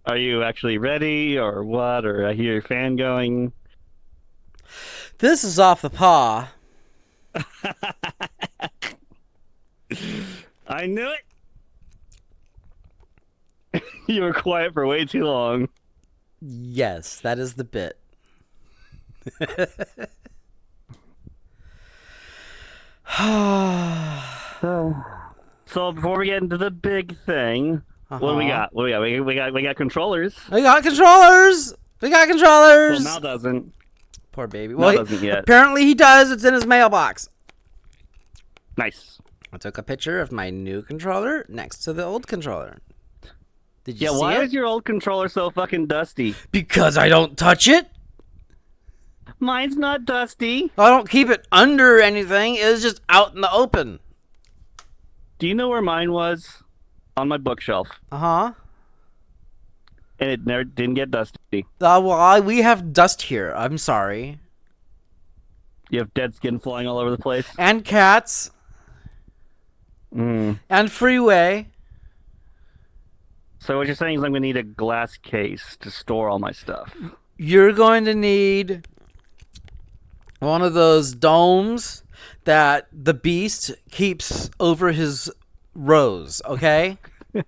Are you actually ready or what? Or I hear your fan going. This is off the paw. I knew it. You were quiet for way too long. Yes, that is the bit. So before we get into the big thing, what do we got? What do we got? We got controllers. We got controllers. We got Well, controllers. Mal doesn't. Poor baby. Mal doesn't yet. Apparently he does. It's in his mailbox. Nice. I took a picture of my new controller next to the old controller. Did you see why it? is your old controller so fucking dusty? Because I don't touch it. Mine's not dusty. I don't keep it under anything. It's just out in the open. Do you know where mine was? On my bookshelf. Uh-huh. And it never didn't get dusty. We have dust here. I'm sorry. You have dead skin flying all over the place. And cats. And freeway. So what you're saying is I'm going to need a glass case to store all my stuff. You're going to need one of those domes that the beast keeps over his rose, okay? This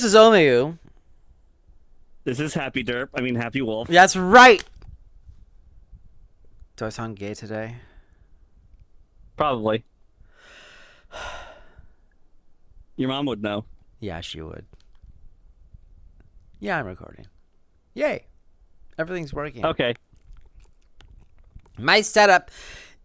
is Omiyu. This is Happy Derp. I mean Happy Wolf. That's right. Do I sound gay today? Probably. Your mom would know. Yeah, she would. Yeah, I'm recording. Yay. Everything's working. Okay. My setup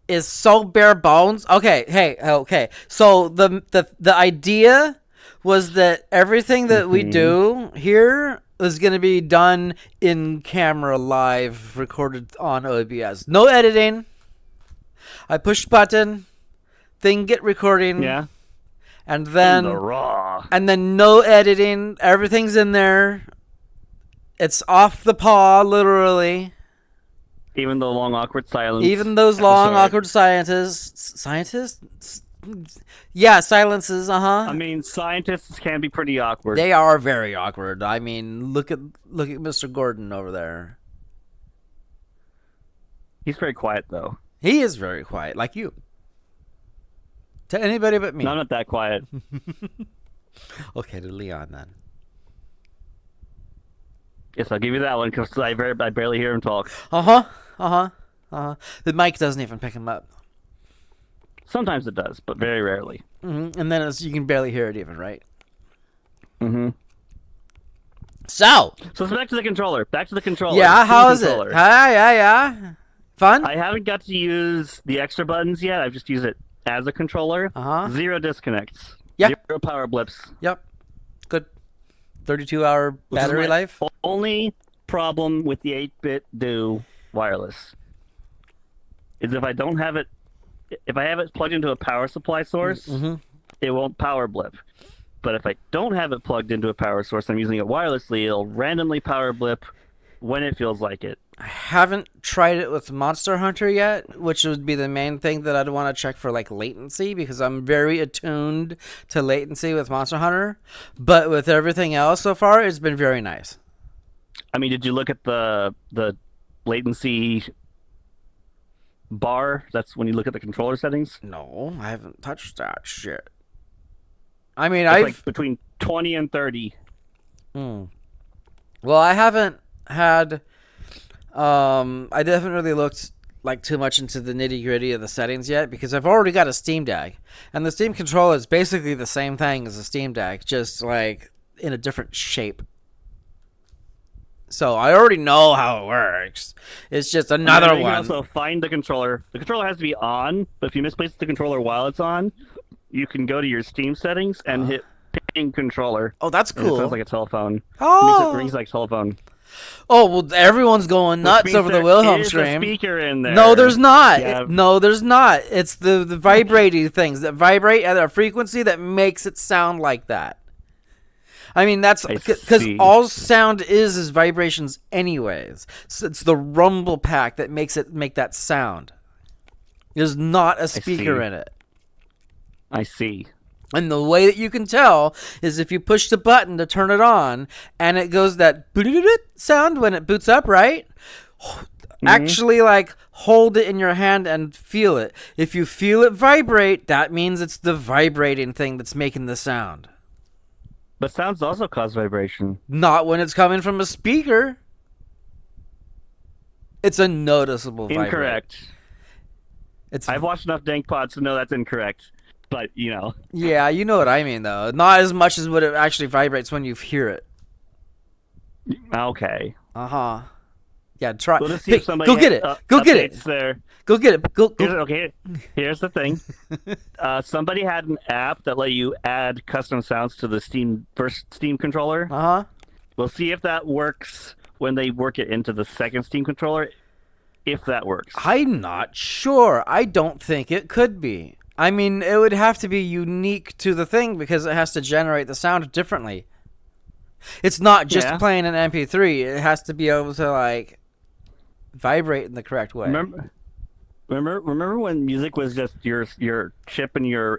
is so bare bones. Okay. So the idea was that everything that we do here is going to be done in camera live, recorded on OBS. No editing. I push button, thing get recording. Yeah. And then the raw. And then no editing. Everything's in there. It's off the paw, literally. Even the long awkward silence. Even those long awkward scientists. Yeah, silences. I mean, scientists can be pretty awkward. They are very awkward. I mean, look at Mr. Gordon over there. He's very quiet though. He is very quiet, like you. To anybody but me. No, I'm not that quiet. Okay, to Leon then. Yes, I'll give you that one because I barely hear him talk. The mic doesn't even pick him up. Sometimes it does, but very rarely. And then you can barely hear it even, right? So back to the controller. Yeah, how is it? Yeah. Fun? I haven't got to use the extra buttons yet. I've just used it as a controller. Zero disconnects. Yep. Zero power blips. Yep. Good. 32-hour battery life. Only problem with the 8-bit do wireless is if I don't have it. If I have it plugged into a power supply source, it won't power blip. But if I don't have it plugged into a power source, I'm using it wirelessly, it'll randomly power blip when it feels like it. I haven't tried it with Monster Hunter yet, which would be the main thing that I'd want to check for, like, latency, because I'm very attuned to latency with Monster Hunter. But with everything else so far, it's been very nice. I mean, did you look at the latency bar? That's when you look at the controller settings. No, I haven't touched that shit. I mean, It's like between 20 and 30. Well, I haven't had. I haven't really looked like too much into the nitty gritty of the settings yet because I've already got a Steam Deck, and the Steam controller is basically the same thing as a Steam Deck, just like in a different shape. So I already know how it works. It's just another You one. can also find the controller. The controller has to be on, but if you misplace the controller while it's on, you can go to your Steam settings and hit ping controller. Oh, that's cool. It sounds like a telephone. Oh. It rings like a telephone. Oh, well, everyone's going nuts over the Wilhelm stream. There's a speaker in there. No, there's not. Yeah. No, there's not. It's the vibrating things that vibrate at a frequency that makes it sound like that. I mean, that's because all sound is vibrations anyways. So it's the rumble pack that makes it make that sound. There's not a speaker in it. I see. And the way that you can tell is if you push the button to turn it on, and it goes that sound when it boots up, right? Actually, like, hold it in your hand and feel it. If you feel it vibrate, that means it's the vibrating thing that's making the sound. But sounds also cause vibration. Not when it's coming from a speaker. It's a noticeable vibrate. Incorrect. I've watched enough Dank Pods to know that's incorrect. But, you know. Yeah, you know what I mean, though. Not as much as what it actually vibrates when you hear it. Okay. Uh-huh. Yeah, try. We'll just see if somebody go get it. Go get it. Go get it. Go. Okay, here's the thing. Somebody had an app that let you add custom sounds to the Steam controller. Uh-huh. We'll see if that works when they work it into the second Steam controller, if that works. I'm not sure. I don't think it could be. I mean, it would have to be unique to the thing because it has to generate the sound differently. It's not just playing an MP3. It has to be able to, like, vibrate in the correct way. Remember when music was just your chip in your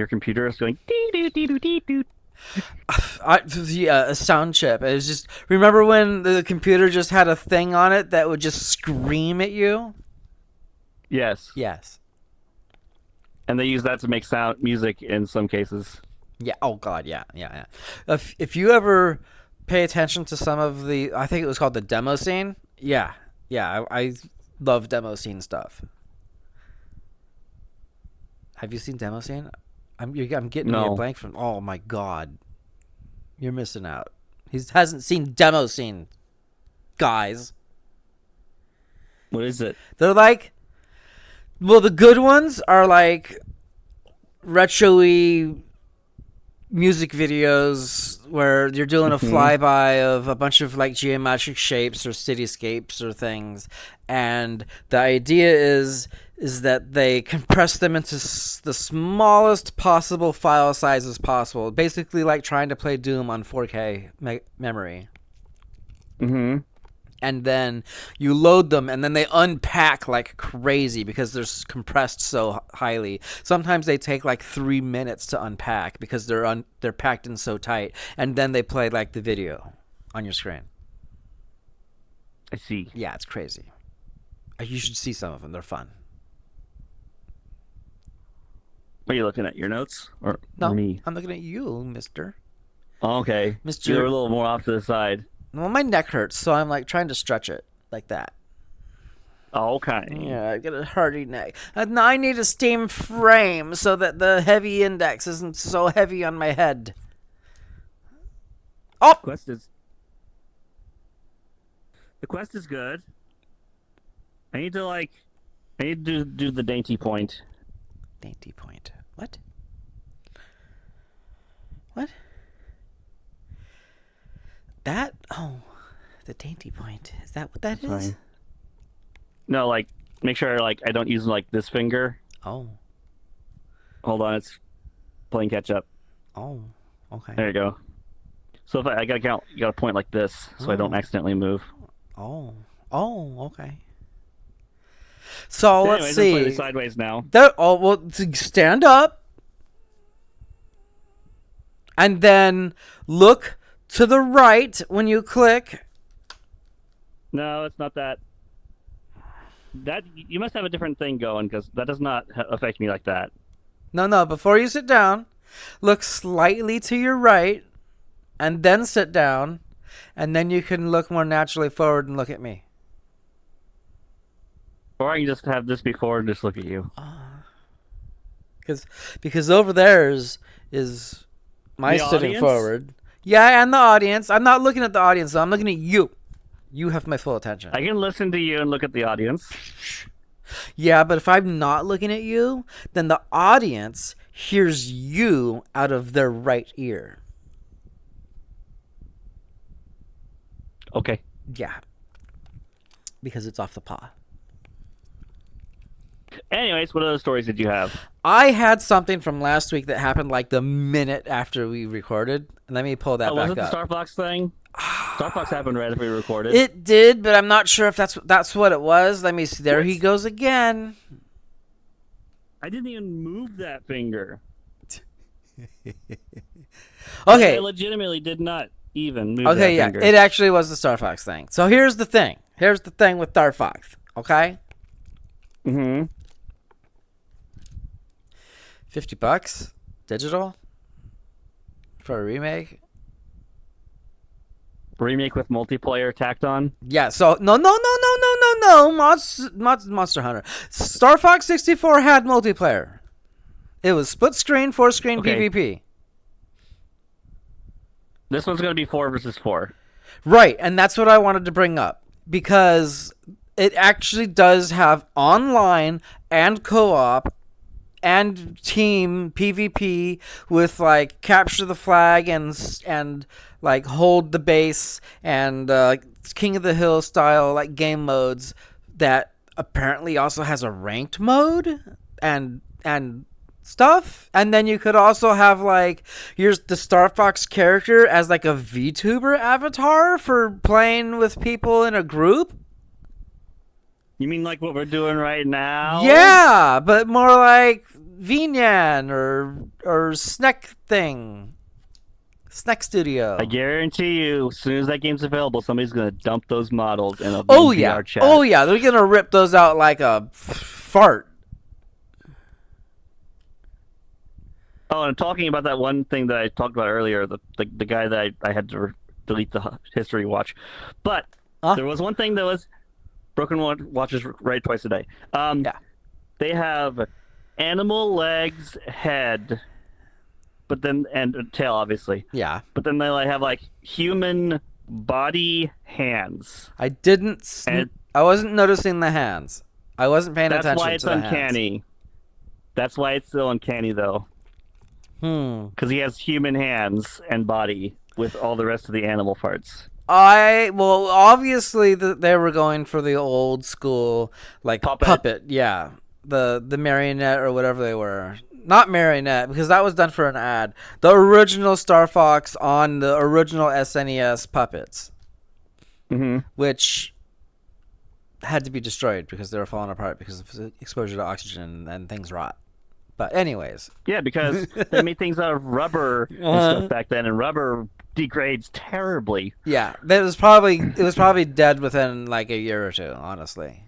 computer is going dee doo dee doo dee doo. Yeah, a sound chip. It was just, remember when the computer just had a thing on it that would just scream at you? Yes. Yes. And they use that to make music in some cases. Yeah. Oh God. Yeah. If you ever pay attention to some of the, I think it was called the demo scene. Yeah. I love demo scene stuff. Have you seen demo scene? I'm getting me a blank from. Oh my God, you're missing out. He hasn't seen demo scene, guys. What is it? They're like, well, the good ones are like retro-y music videos where you're doing a flyby of a bunch of like geometric shapes or cityscapes or things, and the idea is that they compress them into the smallest possible file sizes possible, basically like trying to play Doom on 4K memory. And then you load them, and then they unpack like crazy because they're compressed so highly. Sometimes they take like 3 minutes to unpack because they're packed in so tight, and then they play like the video on your screen. I see. Yeah, it's crazy. You should see some of them. They're fun. Are you looking at your notes or me? I'm looking at you, mister. Oh, okay. Mister. You're a little more off to the side. Well, my neck hurts, so I'm like trying to stretch it like that. Okay. Yeah, I get a hardy neck. And I need a steam frame so that the heavy index isn't so heavy on my head. Oh! The quest is good. I need to do the dainty point. Dainty point. What? That? Oh, the dainty point. Is that what that is? Fine. No, like, make sure I don't use like this finger. Oh. Hold on, it's playing catch up. Oh, okay. There you go. So if I gotta point like this so I don't accidentally move. Oh, okay. So let's see. I'm playing sideways now. Stand up, and then look to the right when you click. No, it's not that. That you must have a different thing going because that does not affect me like that. No. Before you sit down, look slightly to your right, and then sit down, and then you can look more naturally forward and look at me. Or I can just have this before and just look at you. Because over there is my the sitting audience? forward. Yeah, and the audience. I'm not looking at the audience, though. I'm looking at you. You have my full attention. I can listen to you and look at the audience. Yeah, but if I'm not looking at you, then the audience hears you out of their right ear. Okay. Yeah. Because it's off the paw. Anyways, what other stories did you have? I had something from last week that happened like the minute after we recorded. Let me pull that back was up. it the Star Fox thing? Star Fox happened right after we recorded. It did, but I'm not sure if that's what it was. Let me see. There he goes again. I didn't even move that finger. Okay. I legitimately did not even move Okay, that yeah. finger. It actually was the Star Fox thing. So here's the thing. Here's the thing with Star Fox. Okay? Mm-hmm. $50 digital for a remake. Remake with multiplayer tacked on. Yeah, so no. Monster Hunter. Star Fox 64 had multiplayer. It was split screen, 4-screen Okay. PvP. This one's going to be 4 versus 4. Right, and that's what I wanted to bring up because it actually does have online and co-op and team PvP with like capture the flag and like hold the base and King of the Hill style like game modes that apparently also has a ranked mode and stuff. And then you could also have like here's the Star Fox character as like a VTuber avatar for playing with people in a group. You mean like what we're doing right now? Yeah, but more like VNyan or Snack thing. Snack Studio. I guarantee you, as soon as that game's available, somebody's going to dump those models in a Oh VR yeah. chat. Oh yeah, they're gonna rip those out like a fart. Oh, and talking about that one thing that I talked about earlier, the guy that I had to delete the history watch. But there was one thing that was Broken Watches right twice a day. Yeah. They have animal legs, head, but then and tail, obviously. Yeah. But then they have like human body, hands. I didn't. I wasn't noticing the hands. I wasn't paying That's attention why it's to the uncanny. That's why it's so uncanny, though. Hands. Because he has human hands and body with all the rest of the animal parts. Well, obviously they were going for the old school like puppet. Yeah, the marionette or whatever they were. Not marionette because that was done for an ad. The original Star Fox on the original SNES puppets, which had to be destroyed because they were falling apart because of exposure to oxygen and things rot. But anyways. Yeah, because they made things out of rubber and stuff back then, and rubber degrades terribly. Yeah, it was probably dead within like a year or two, honestly.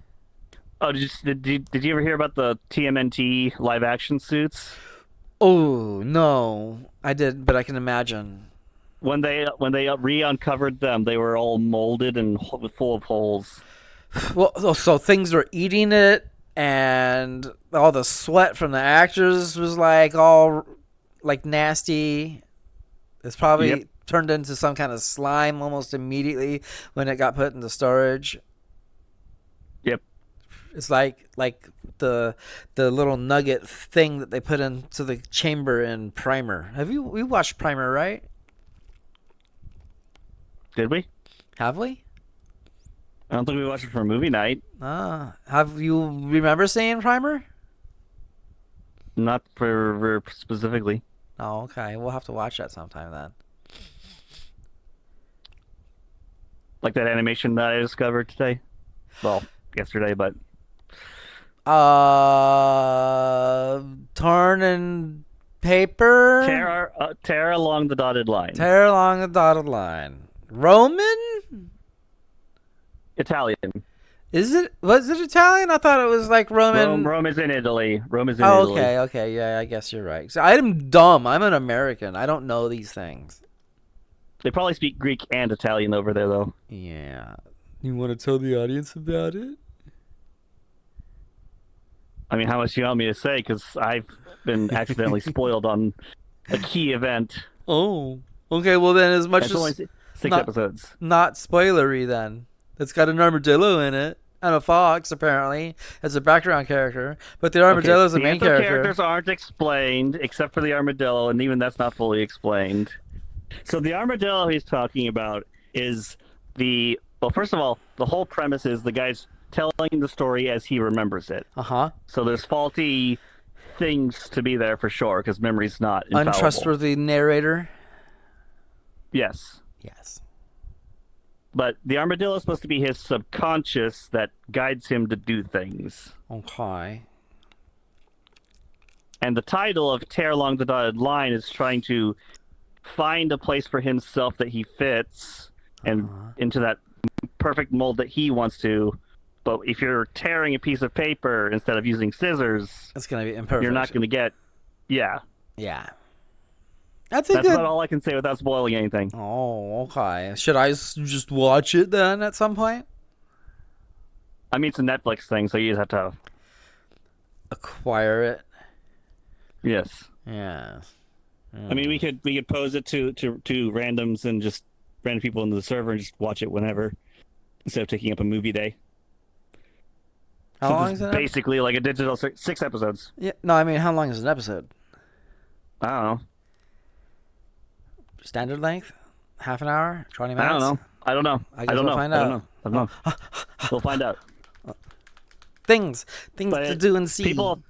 Oh, did you ever hear about the TMNT live action suits? Oh no, I did, but I can imagine. When they re-uncovered them, they were all molded and full of holes. Well, so things were eating it, and all the sweat from the actors was like all like nasty. It's probably turned into some kind of slime almost immediately when it got put into storage. Yep. It's like the little nugget thing that they put into the chamber in Primer. We watched Primer, right? Did we? Have we? I don't think we watched it for a movie night. Have you remember seeing Primer? Not for specifically. Oh, okay. We'll have to watch that sometime then. Like that animation that I discovered today. Well, yesterday, but Torn and paper. tear along the dotted line. Tear along the dotted line. Roman? Italian. Was it Italian? I thought it was like Roman. Rome is in Italy. Rome is in Italy. Okay. Yeah, I guess you're right. So I'm dumb. I'm an American. I don't know these things. They probably speak Greek and Italian over there, though. Yeah. You want to tell the audience about it? I mean, how much do you want me to say? Because I've been accidentally spoiled on a key event. Oh. Okay, well then as much It's as only 6 episodes. Not spoilery then. It's got an armadillo in it. And a fox, apparently, as a background character. But the armadillo is the main character. The characters aren't explained, except for the armadillo, and even that's not fully explained. So the armadillo he's talking about is well, first of all, the whole premise is the guy's telling the story as he remembers it. Uh-huh. So there's faulty things to be there for sure, because memory's not infallible. Untrustworthy narrator? Yes. Yes. But the armadillo is supposed to be his subconscious that guides him to do things. Okay. And the title of Tear Along the Dotted Line is trying to find a place for himself that he fits and into that perfect mold that he wants to. But if you're tearing a piece of paper instead of using scissors, It's gonna be imperfect. you're not going to get. Yeah. Yeah. That's a That's good. about all I can say without spoiling anything. Oh, okay. Should I just watch it then at some point? I mean, it's a Netflix thing, so you just have to. Acquire it. Yes. Yeah. I mean, we could pose it to randoms and just random people into the server and just watch it whenever, instead of taking up a movie day. How So long it's is it? basically like a digital 6 episodes. Yeah. No, I mean, how long is an episode? I don't know. Standard length? Half an hour? 20 minutes? I don't know. I guess we'll find out. I don't know. We'll find out. Things But to do and see. People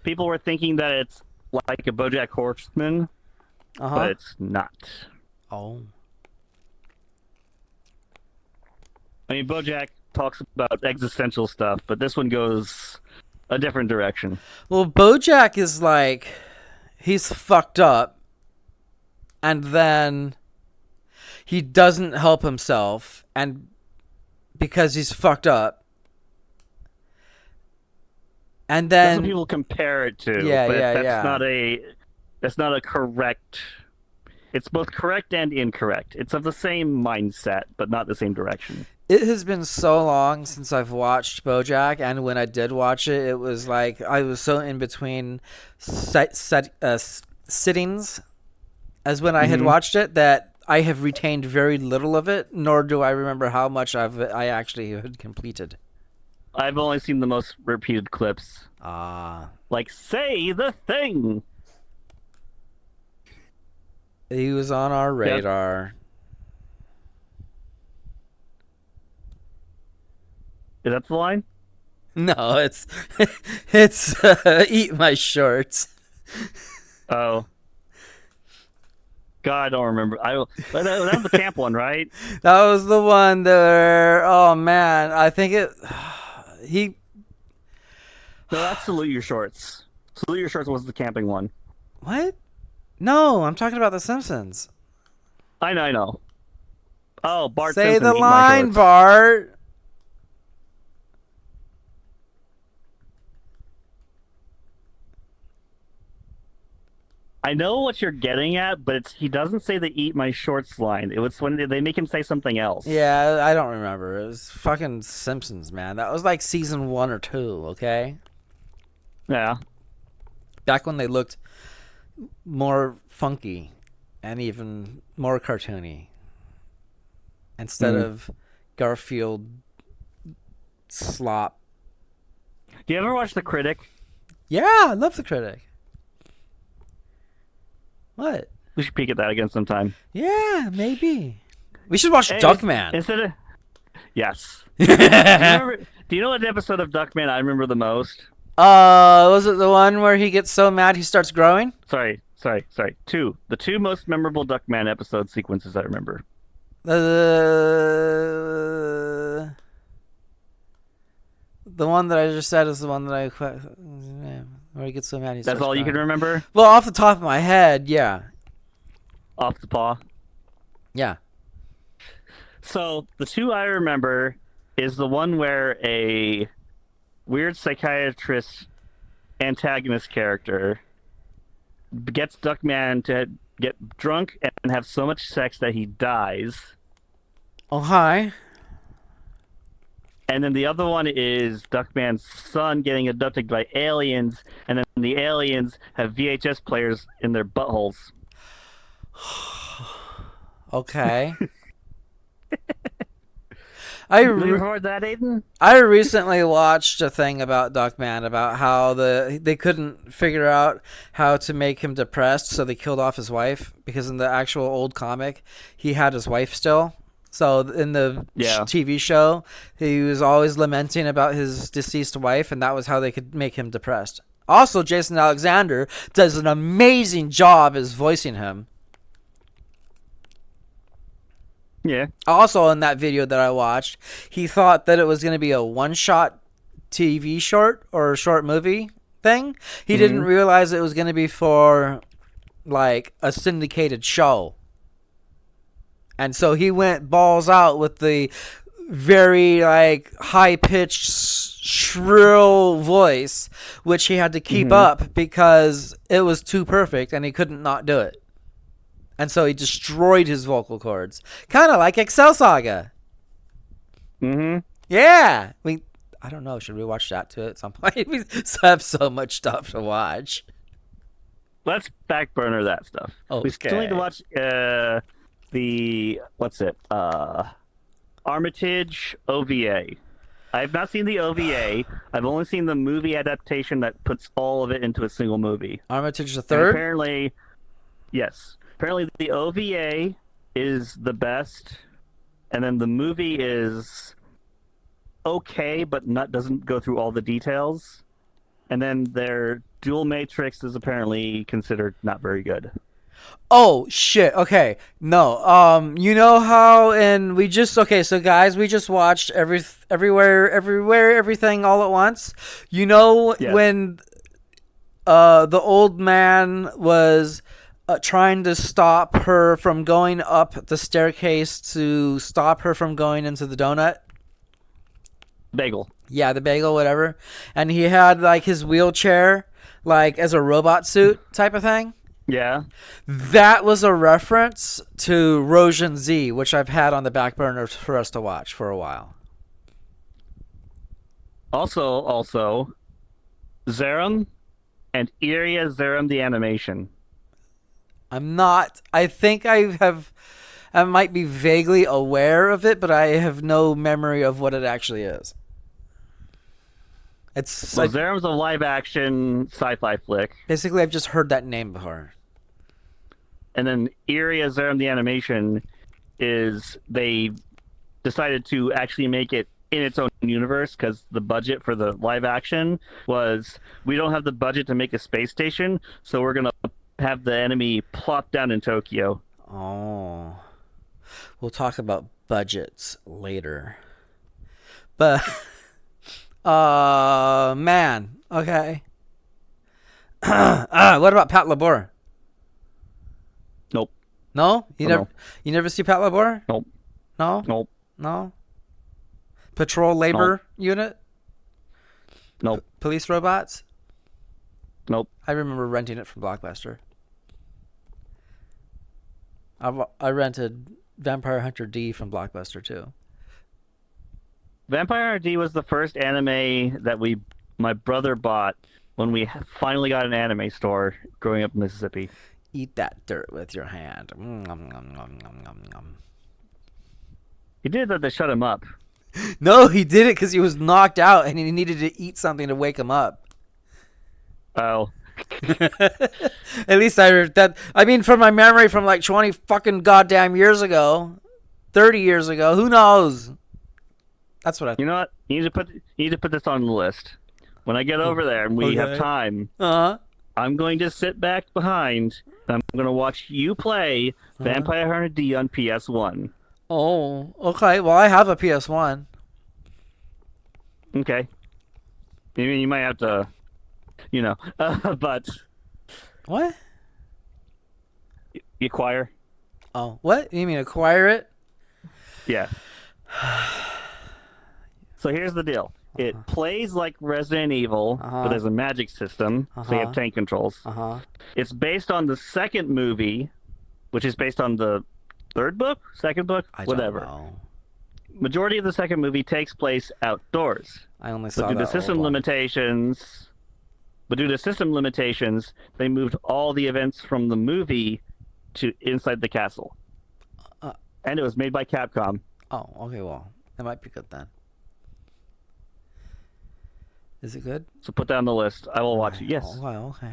were thinking that it's like a BoJack Horseman, but it's not. Oh. I mean, BoJack talks about existential stuff, but this one goes a different direction. Well, BoJack is like, he's fucked up, and then he doesn't help himself, and because he's fucked up, and That's then what people compare it to. Yeah, but yeah, that's yeah. That's not a correct. It's both correct and incorrect. It's of the same mindset, but not the same direction. it has been so long since I've watched BoJack, and when I did watch it, it was like I was so in between sittings as when I had watched it that I have retained very little of it, nor do I remember how much I actually had completed. I've only seen the most repeated clips. Like, say the thing. He was on our radar. Is that the line? No, it's eat my shorts. Oh. God, I don't remember. But that was the camp one, right? That was the one there. Oh man, I think he. No, that's Salute Your Shorts. Salute Your Shorts was the camping one. What? No, I'm talking about The Simpsons. I know. Oh, Bart Say Simpson, the Eat My line, Shorts. Bart. I know what you're getting at, but he doesn't say the "Eat My Shorts" line. It was when they make him say something else. Yeah, I don't remember. It was fucking Simpsons, man. That was like season 1 or 2, okay? Yeah. Back when they looked more funky and even more cartoony. Instead of Garfield slop. Do you ever watch The Critic? Yeah, I love The Critic. What? We should peek at that again sometime. Yeah, maybe. We should watch Duckman. Instead of... Yes. Do you know what episode of Duckman I remember the most? Was it the one where he gets so mad he starts growing? Sorry. The two most memorable Duckman episode sequences I remember. The one that I just said is the one that where he gets so mad he starts That's all you crying. can remember? Well, off the top of my head, yeah. Off the paw? Yeah. So, the two I remember is the one where a weird psychiatrist antagonist character gets Duckman to get drunk and have so much sex that he dies. Oh, hi. And then the other one is Duckman's son getting abducted by aliens, and then the aliens have VHS players in their buttholes. Okay. You heard that, Aiden? I recently watched a thing about Duckman about how they couldn't figure out how to make him depressed, so they killed off his wife because in the actual old comic he had his wife still. So in the TV show, he was always lamenting about his deceased wife, and that was how they could make him depressed. Also, Jason Alexander does an amazing job as voicing him. Yeah. Also, in that video that I watched, he thought that it was going to be a one-shot TV short or a short movie thing. He didn't realize it was going to be for like a syndicated show. And so he went balls out with the very like high-pitched shrill voice, which he had to keep up because it was too perfect and he couldn't not do it. And so he destroyed his vocal cords. Kind of like Excel Saga. Yeah. I don't know. Should we watch that too at some point? We have so much stuff to watch. Let's back burner that stuff. Okay. We still need to watch Armitage OVA. I have not seen the OVA. I've only seen the movie adaptation that puts all of it into a single movie. Armitage the And Third? apparently, yes. Apparently the OVA is the best, and then the movie is okay, but doesn't go through all the details. And then their dual matrix is apparently considered not very good. Oh shit. Okay. No. You know how so guys, we just watched everywhere, everything all at once. You know when the old man was trying to stop her from going up the staircase to stop her from going into the donut? Bagel. Yeah, the bagel, whatever. And he had like his wheelchair like as a robot suit type of thing. Yeah. That was a reference to Rosian Z, which I've had on the back burner for us to watch for a while. Also, Zerum and Iria Zerum the animation. I think I might be vaguely aware of it, but I have no memory of what it actually is. Zerum's a live-action sci-fi flick. Basically, I've just heard that name before. And then Iria Zerum the animation is they decided to actually make it in its own universe because the budget for the live action was we don't have the budget to make a space station, so we're gonna have the enemy plop down in Tokyo. Oh, we'll talk about budgets later. But man, okay. What about Pat Labor? Nope. No, you never see Pat Labor? Nope. No. Nope. No. Patrol labor unit? Nope. Police robots? Nope. I remember renting it from Blockbuster. I rented Vampire Hunter D from Blockbuster too. Vampire D was the first anime that my brother bought when we finally got an anime store growing up in Mississippi. Eat that dirt with your hand. He did that to shut him up. No, he did it because he was knocked out and he needed to eat something to wake him up. Oh. At least from my memory from like 20 fucking goddamn years ago, 30 years ago, who knows? That's what I. You know what? You need to put this on the list. When I get over there and we have time, I'm going to sit back behind and I'm going to watch you play Vampire Hunter D on PS1. Oh, okay. Well, I have a PS1. Okay. I mean, you might have to, but... What? You acquire? Oh, what? You mean acquire it? Yeah. So here's the deal. It plays like Resident Evil, but there's a magic system, so you have tank controls. It's based on the second movie, which is based on the third book, second book, whatever. Don't know. Majority of the second movie takes place outdoors. I only saw But due to system limitations, they moved all the events from the movie to inside the castle. And it was made by Capcom. Oh, okay. Well, that might be good then. Is it good? So put that on the list. I will watch it. Yes. Okay.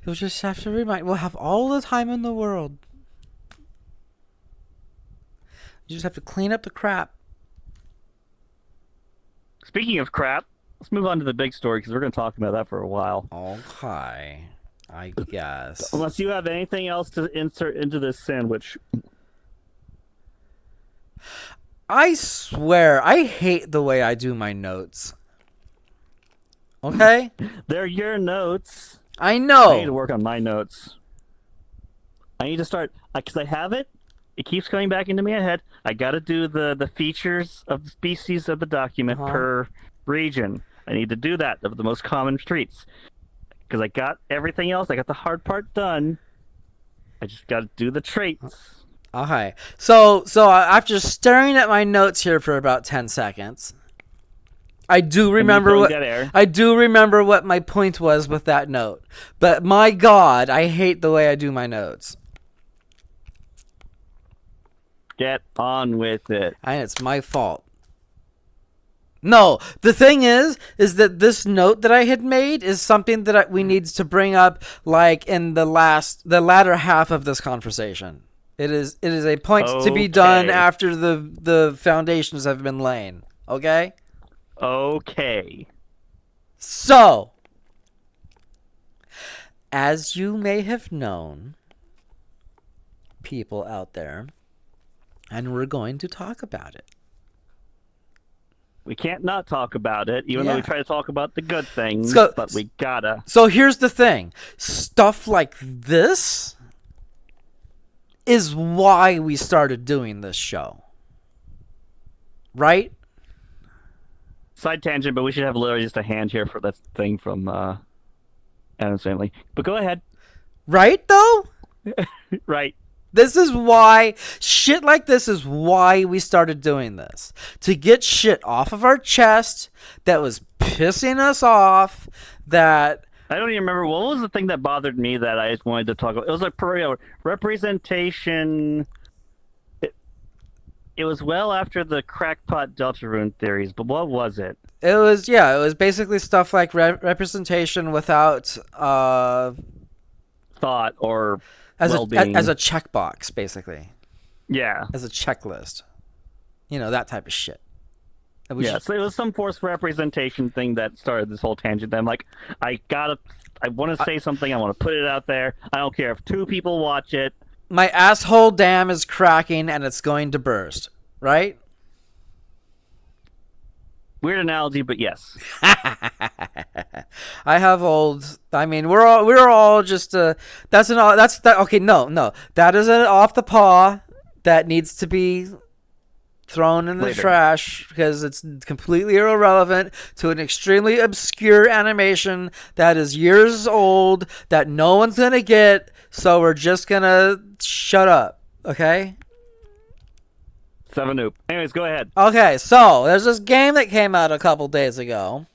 You'll just have to remind. We'll have all the time in the world. You just have to clean up the crap. Speaking of crap, let's move on to the big story because we're going to talk about that for a while. Okay. I guess. Unless you have anything else to insert into this sandwich. I swear, I hate the way I do my notes. Okay? They're your notes. I I need to know. work on my notes. I need to start because I have it. It keeps coming back into my head. I got to do the features of the species of the document per region. I need to do that of the most common streets because I got everything else. I got the hard part done. I just got to do the traits. Okay. So after staring at my notes here for about 10 seconds, I do remember what my point was with that note. But my God, I hate the way I do my notes. Get on with it. And it's my fault. No, the thing is that this note that I had made is something that we need to bring up, like in the latter half of this conversation. It is a point to be done after the foundations have been laid. Okay. Okay. So, as you may have known, people out there, and we're going to talk about it. We can't not talk about it, even though we try to talk about the good things, but we gotta. So here's the thing. Stuff like this is why we started doing this show. Right? Side tangent, but we should have literally just a hand here for that thing from Adam's Family. But go ahead. Right, though? Right. This is why, shit like this is why we started doing this. To get shit off of our chest that was pissing us off, that... I don't even remember, what was the thing that bothered me that I just wanted to talk about? It was like representation... It was well after the crackpot Deltarune theories, but what was it? It was basically stuff like representation without... thought or... As a checkbox, basically. Yeah. As a checklist. You know, that type of shit. So it was some forced representation thing that started this whole tangent. I'm like, I want to say something. I want to put it out there. I don't care if 2 people watch it. My asshole dam is cracking and it's going to burst. Right? Weird analogy, but yes. I have old. I mean, we're all just. That is an off the paw that needs to be thrown in the trash because it's completely irrelevant to an extremely obscure animation that is years old that no one's gonna get. So we're just gonna shut up, okay? 7-oop. Anyways, go ahead. Okay, so there's this game that came out a couple days ago.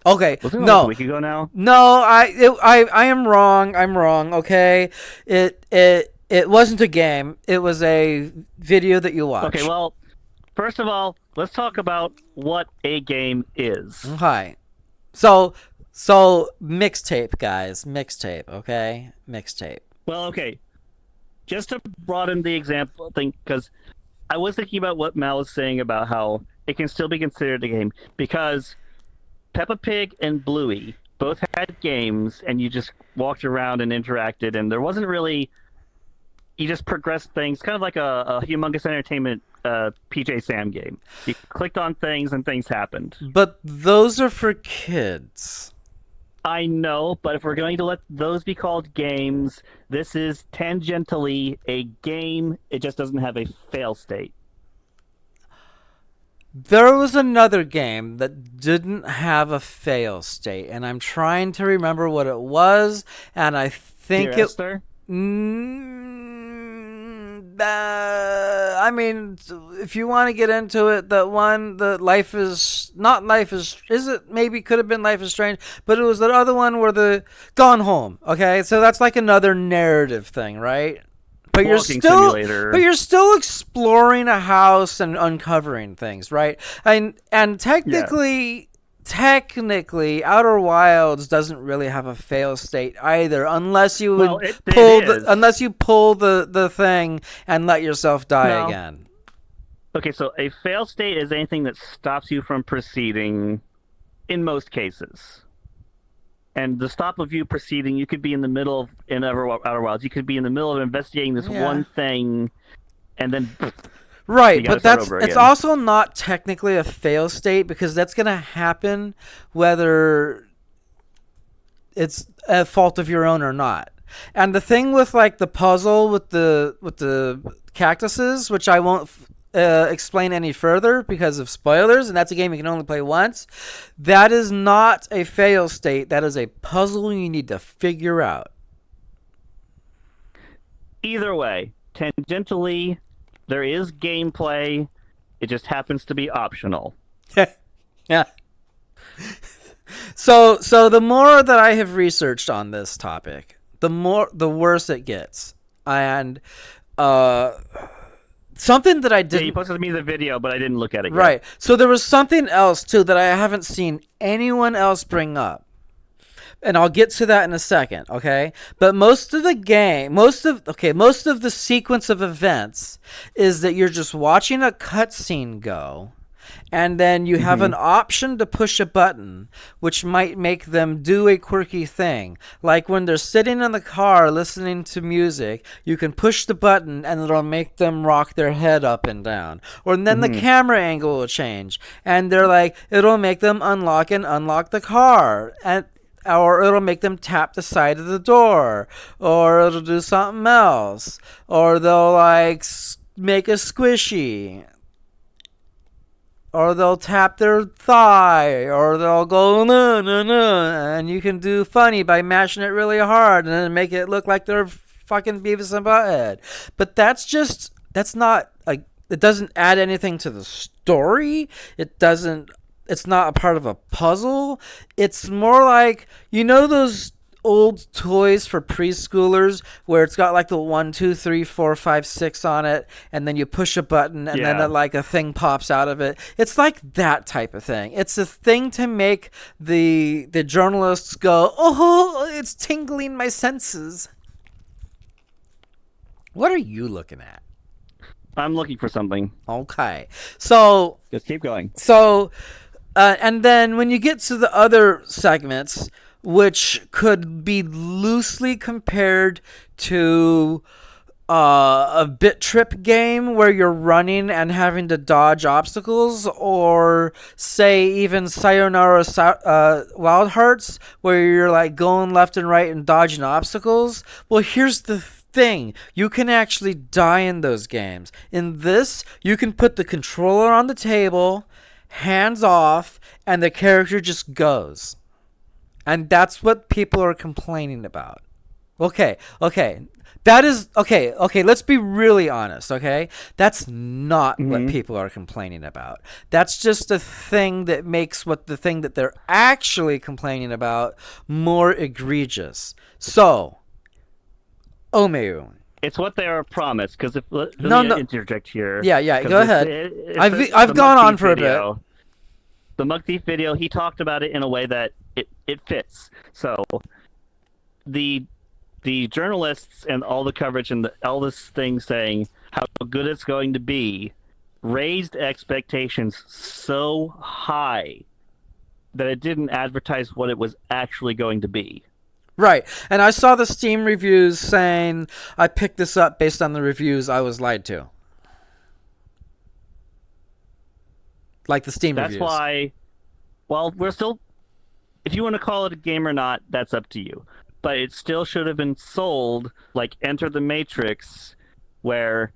Okay, was it a week ago now? No, I am wrong. I'm wrong. Okay, it wasn't a game. It was a video that you watched. Okay, well, first of all, let's talk about what a game is. Okay, so MixTape, guys, MixTape. Okay, MixTape. Well, okay, just to broaden the example thing, because I was thinking about what Mal was saying about how it can still be considered a game because Peppa Pig and Bluey both had games and you just walked around and interacted and there wasn't really... You just progressed things, kind of like a Humongous Entertainment PJ Sam game. You clicked on things and things happened. But those are for kids. I know, but if we're going to let those be called games, this is tangentially a game. It just doesn't have a fail state. There was another game that didn't have a fail state, and I'm trying to remember what it was, and I think Dear Esther? I mean, if you want to get into it, that one, the Life is it maybe could have been Life is Strange, but it was that other one where the Gone Home. Okay, so that's like another narrative thing, right? But you're still exploring a house and uncovering things, right? And technically, Outer Wilds doesn't really have a fail state either, unless you pull the thing and let yourself die again. Okay, so a fail state is anything that stops you from proceeding in most cases. And the stop of you proceeding, you could be in the middle of Outer Wilds. You could be in the middle of investigating this one thing, and then Right, You gotta but start it's over again. also not technically a fail state because that's going to happen whether it's a fault of your own or not. And the thing with like the puzzle with the cactuses, which I won't explain any further because of spoilers, and that's a game you can only play once. That is not a fail state. That is a puzzle you need to figure out. Either way, tangentially, there is gameplay. It just happens to be optional. Yeah. So the more that I have researched on this topic, the worse it gets. And something that I didn't. Yeah, you posted me the video, but I didn't look at it yet. Right. So there was something else too that I haven't seen anyone else bring up. And I'll get to that in a second, okay? But most of the sequence of events is that you're just watching a cutscene go, and then you have an option to push a button, which might make them do a quirky thing. Like when they're sitting in the car listening to music, you can push the button and it'll make them rock their head up and down. Or then the camera angle will change, and they're like, it'll make them unlock the car. Or it'll make them tap the side of the door, or it'll do something else, or they'll like make a squishy, or they'll tap their thigh, or they'll go no, and you can do funny by mashing it really hard and then make it look like they're fucking Beavis and Butthead. But that's not like, it doesn't add anything to the story. It's not a part of a puzzle. It's more like, you know those old toys for preschoolers where it's got like the 1, 2, 3, 4, 5, 6 on it, and then you push a button and then like a thing pops out of it. It's like that type of thing. It's a thing to make the journalists go, oh, it's tingling my senses. What are you looking at? I'm looking for something. Okay. So Just keep going. So and then when you get to the other segments, which could be loosely compared to a bit trip game where you're running and having to dodge obstacles, or say even Sayonara Wild Hearts where you're like going left and right and dodging obstacles. Well, here's the thing. You can actually die in those games. In this, you can put the controller on the table, hands off, and the character just goes. And that's what people are complaining about. Okay. That is okay, let's be really honest, okay? That's not what people are complaining about. That's just a thing that makes the thing that they're actually complaining about more egregious. So, Omeyu. It's what they are promised. Because let me interject here. Yeah. Go ahead. I've gone on for a bit. The Mug Thief video, he talked about it in a way that it fits. So, the journalists and all the coverage and all this thing saying how good it's going to be raised expectations so high that it didn't advertise what it was actually going to be. Right. And I saw the Steam reviews saying I picked this up based on the reviews. I was lied to. Like the Steam reviews. That's why, well, we're still, if you want to call it a game or not, that's up to you. But it still should have been sold like Enter the Matrix, where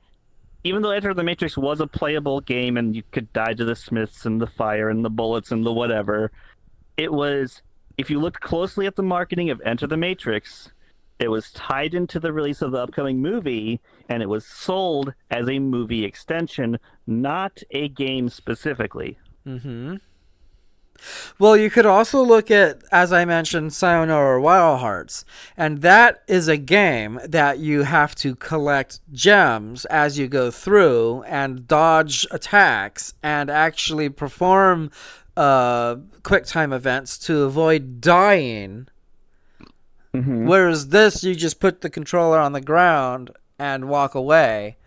even though Enter the Matrix was a playable game and you could die to the Smiths and the fire and the bullets and the whatever, it was, if you look closely at the marketing of Enter the Matrix, it was tied into the release of the upcoming movie, and it was sold as a movie extension, not a game specifically. Mm-hmm. Well, you could also look at, as I mentioned, Sayonara Wild Hearts, and that is a game that you have to collect gems as you go through and dodge attacks and actually perform quick time events to avoid dying. Mm-hmm. Whereas this, you just put the controller on the ground and walk away.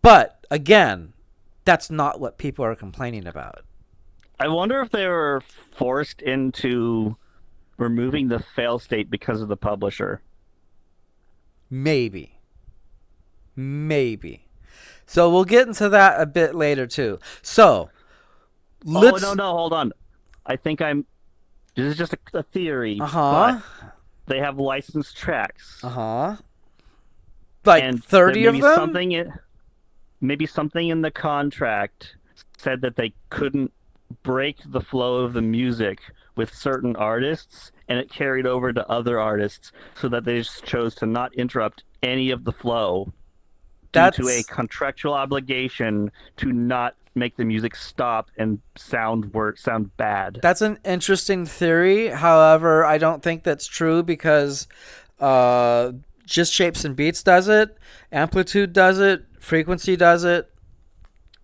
But again, that's not what people are complaining about. I wonder if they were forced into removing the fail state because of the publisher. Maybe. So we'll get into that a bit later too. So let's. Oh no, hold on. I think I'm. This is just a theory. Uh-huh. But they have licensed tracks. Uh-huh. Like And 30 of maybe them? maybe something in the contract said that they couldn't break the flow of the music with certain artists, and it carried over to other artists, so that they just chose to not interrupt any of the flow due to a contractual obligation to not make the music stop and sound bad. That's an interesting theory. However, I don't think that's true because Just Shapes and Beats does it, Amplitude does it, Frequency does it.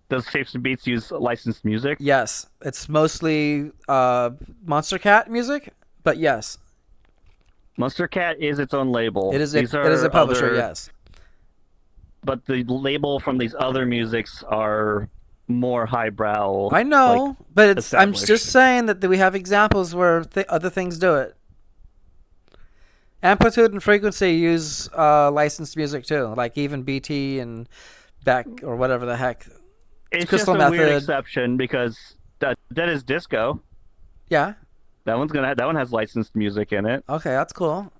Does Shapes and Beats use licensed music? Yes, it's mostly Monster Cat music, but yes, Monster Cat is its own label. it is a publisher. Yes, but the label from these other musics are more highbrow. I know, but I'm established. just saying that we have examples where other things do it. Amplitude and Frequency use licensed music too, like even BT and Beck or whatever the heck. It's Crystal just a weird Method. exception because Dead is Disco. Yeah. That one has licensed music in it. Okay, that's cool.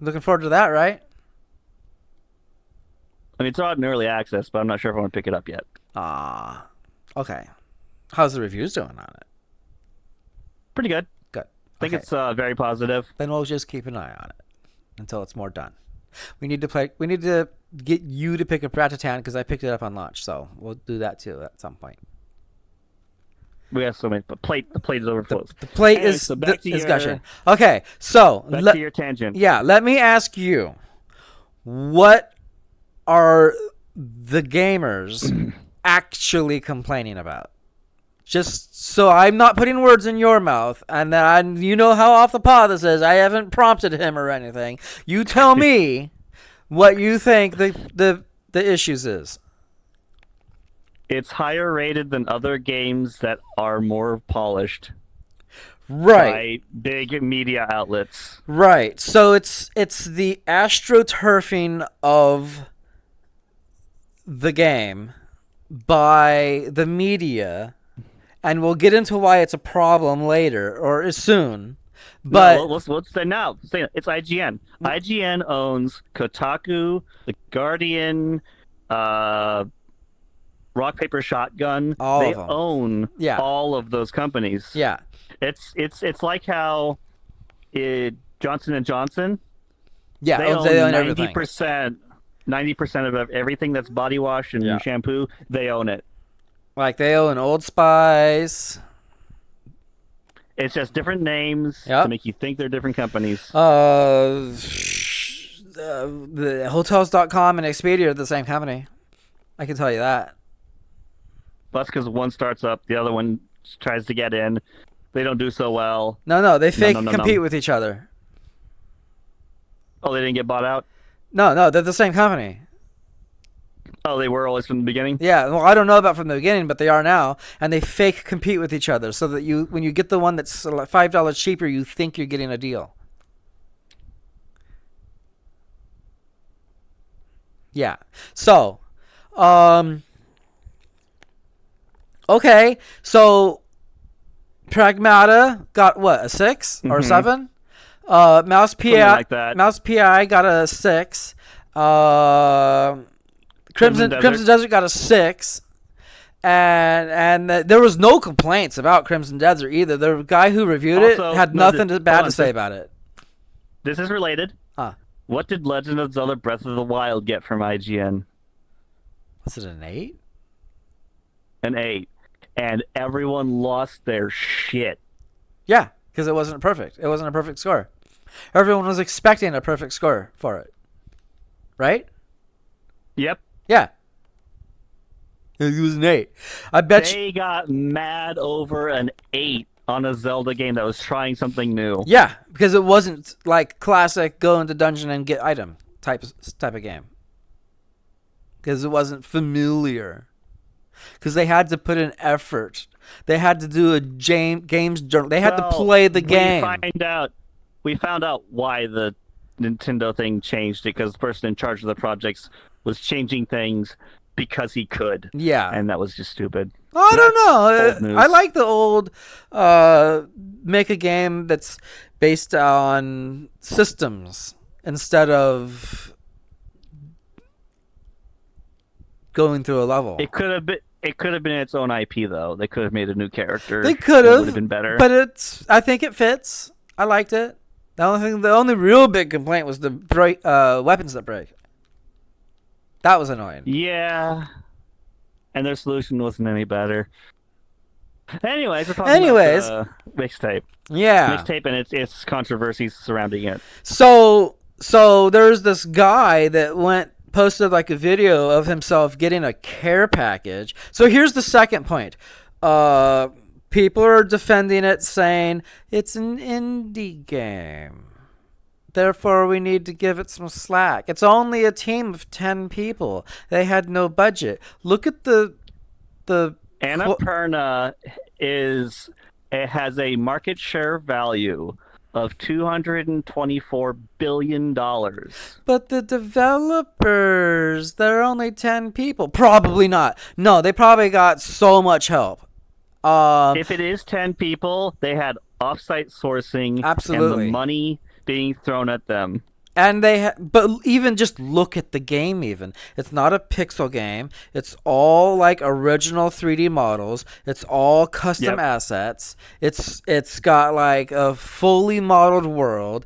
Looking forward to that, right? I mean, it's out in early access, but I'm not sure if I want to pick it up yet. Okay. How's the reviews doing on it? Pretty good. Good. I think it's very positive. Then we'll just keep an eye on it until it's more done. We need to get you to pick up Ratatan because I picked it up on launch, so we'll do that too at some point. We have so many. But the plate is overflows. The plate Anyway, is so back to your- gushing. Okay, so Back to your tangent. Yeah, let me ask you, what are the gamers actually complaining about? Just so I'm not putting words in your mouth, and that you know how off the pot this is. I haven't prompted him or anything. You tell me what you think the issues is. It's higher rated than other games that are more polished Right. by big media outlets. Right. So it's the astroturfing of the game by the media, and we'll get into why it's a problem later or soon. But no, let's say now. It's IGN. IGN owns Kotaku, The Guardian, Rock Paper Shotgun. All they of them. own Yeah. all of those companies. yeah, It's like how Johnson and Johnson. yeah, They own own everything. 90% of everything that's body wash and Yeah. shampoo. They own it. Like they own Old Spice. It's just different names Yep. to make you think they're different companies. The Hotels.com and Expedia are the same company. I can tell you that. That's because one starts up, the other one tries to get in. They don't do so well. No, they fake no. compete with each other. Oh, they didn't get bought out? No, they're the same company. Oh, they were always from the beginning? Yeah, well, I don't know about from the beginning, but they are now, and they fake compete with each other so that when you get the one that's $5 cheaper, you think you're getting a deal. Yeah. So, okay. So, Pragmata got what, a 6 or 7? Mouse PI, like that. Mouse PI got a 6. Crimson Desert got a 6. And there was no complaints about Crimson Desert either. The guy who reviewed Also, it had no, nothing bad to say about it. This is related. What did Legend of Zelda Breath of the Wild get from IGN? Was it an 8? An 8. And everyone lost their shit. Yeah, because it wasn't perfect. It wasn't a perfect score. Everyone was expecting a perfect score for it. Right? Yep. Yeah. It was an 8. I bet They got mad over an 8 on a Zelda game that was trying something new. Yeah, because it wasn't like classic go into dungeon and get item type of game. Because it wasn't familiar. Because they had to put in effort. They had to do a games journal. They had to play the game. We found out why the Nintendo thing changed, because the person in charge of the projects was changing things because he could. Yeah. And that was just stupid. I don't Old know. news. I like the old make a game that's based on systems instead of going through a level. It could have been its own IP though. They could have made a new character. They could It have would have been better. But I think it fits. I liked it. The only real big complaint was the weapons that break. That was annoying. Yeah. And their solution wasn't any better. Anyways, we're talking about MixTape. Yeah. MixTape and its controversies surrounding it. So there's this guy that posted like a video of himself getting a care package. So here's the second point. People are defending it, saying it's an indie game. Therefore, we need to give it some slack. It's only a team of 10 people. They had no budget. Look at the Annapurna has a market share value of $224 billion. But the developers, they're only 10 people. Probably not. No, they probably got so much help. If it is 10 people, they had offsite sourcing Absolutely. and the money being thrown at them. And but even just look at the game even. It's not a pixel game. It's all like original 3D models. It's all custom assets. It's got like a fully modeled world.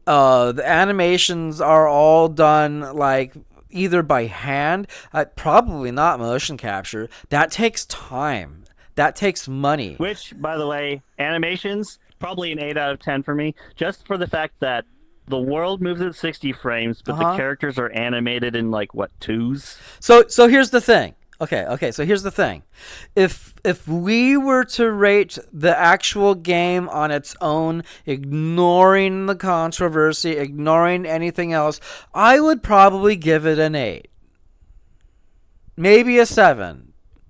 The animations are all done like either by hand, probably not motion capture. That takes time. That takes money. Which, by the way, animations, probably an 8 out of 10 for me, just for the fact that the world moves at 60 frames, but the characters are animated in, like, what, 2s? So here's the thing. Okay, so here's the thing. If we were to rate the actual game on its own, ignoring the controversy, ignoring anything else, I would probably give it an 8. Maybe a 7.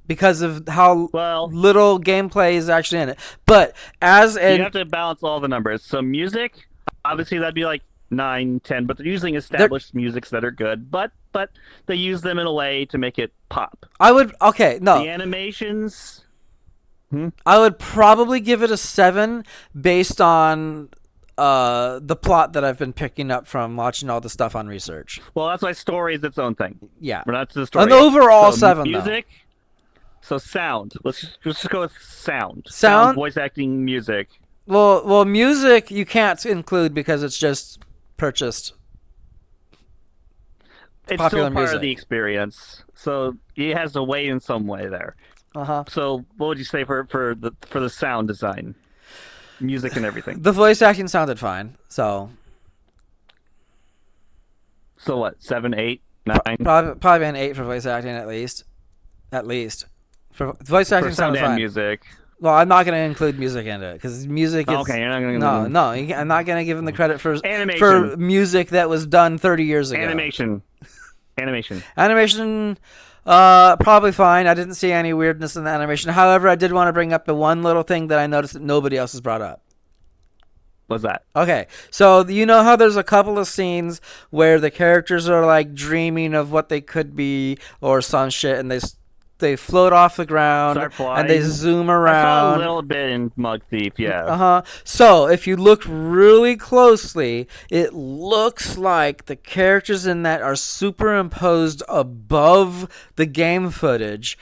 Because of how little gameplay is actually in it. But you have to balance all the numbers. So music, obviously that'd be like 9, 10, but they're using established musics that are good, but they use them in a way to make it pop. The animations... I would probably give it a 7 based on the plot that I've been picking up from watching all the stuff on research. Well, that's why story is its own thing. Yeah. We're not to the story. An overall 7, music, though. So sound. Let's just go with sound. Sound, voice acting, music. Well, music you can't include because it's just purchased. It's still part of the experience, so it has to weigh in some way there. So, what would you say for the sound design, music, and everything? The voice acting sounded fine. So what? 7, 8, 9? Probably an 8 for voice acting at least. For voice acting sounded fine. Music. Well, I'm not going to include music into it because music is... Okay, you're not going to... No, I'm not going to give them the credit for music that was done 30 years ago. Animation, probably fine. I didn't see any weirdness in the animation. However, I did want to bring up the one little thing that I noticed that nobody else has brought up. What's that? Okay, so you know how there's a couple of scenes where the characters are like dreaming of what they could be or some shit, and they float off the ground and they zoom around. I saw a little bit in Mug Thief, yeah. So if you look really closely, it looks like the characters in that are superimposed above the game footage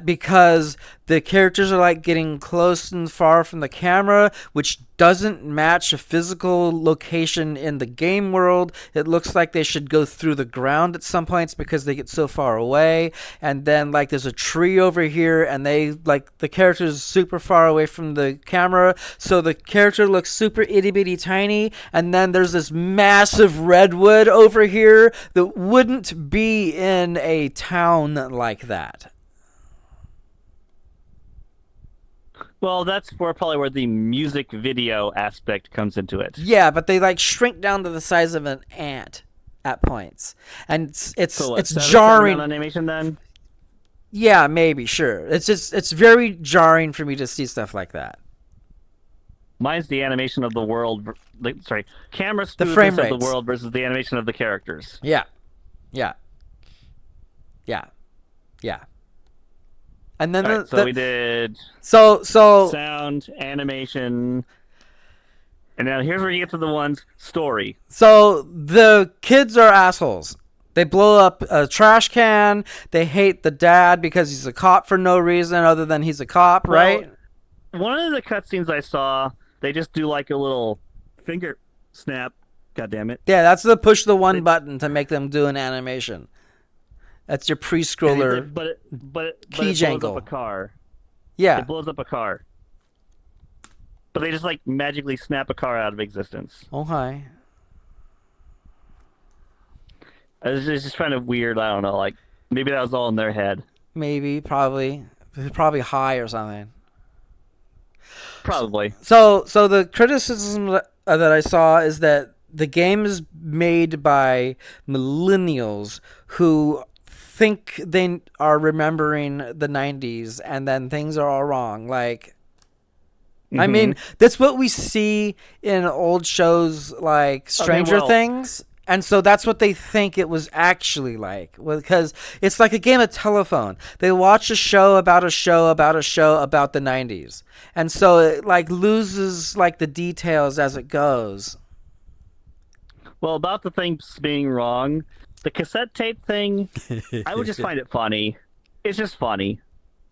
because the characters are like getting close and far from the camera, which doesn't match a physical location in the game world. It looks like they should go through the ground at some points because they get so far away. And then like there's a tree over here and the character is super far away from the camera. So the character looks super itty bitty tiny. And then there's this massive redwood over here that wouldn't be in a town like that. Well, that's probably where the music video aspect comes into it. Yeah, but they like shrink down to the size of an ant at points, and it's jarring. Animation then? Yeah, maybe, sure. It's very jarring for me to see stuff like that. Mine's the animation of the world. Camera the frame smoothness of the world versus the animation of the characters. Yeah. Yeah. Yeah. And then Alright, so we did so sound, animation, and now here's where you get to the ones story. so the kids are assholes. They blow up a trash can. They hate the dad because he's a cop for no reason other than he's a cop, right? One of the cutscenes I saw, they just do like a little finger snap. God damn it! Yeah, that's the push the one button to make them do an animation. That's your pre-scroller But it key blows jangle. up a car. Yeah. It blows up a car. But they just like magically snap a car out of existence. Oh, hi. It's just kind of weird. I don't know. Like maybe that was all in their head. Maybe, probably high or something. Probably. So the criticism that I saw is that the game is made by millennials who think they are remembering the 90s and then things are all wrong. Like, I mean, that's what we see in old shows like Stranger Things. And so that's what they think it was actually like. Because it's like a game of telephone. They watch a show about a show about a show about the 90s. And so it like loses like the details as it goes. Well, about the things being wrong, the cassette tape thing, I would just find it funny. It's just funny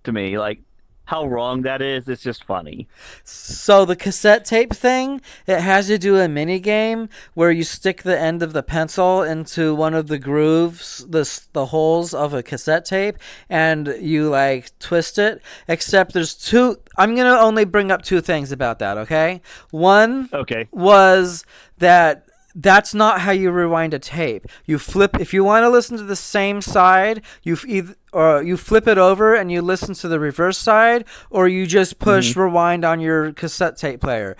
to me. Like, how wrong that is, it's just funny. So the cassette tape thing, it has you do a mini game where you stick the end of the pencil into one of the grooves, the holes of a cassette tape, and you like twist it. Except there's two. I'm gonna only bring up two things about that. Okay. One was that. That's not how you rewind a tape. You flip if you want to listen to the same side, you flip it over and you listen to the reverse side, or you just push rewind on your cassette tape player.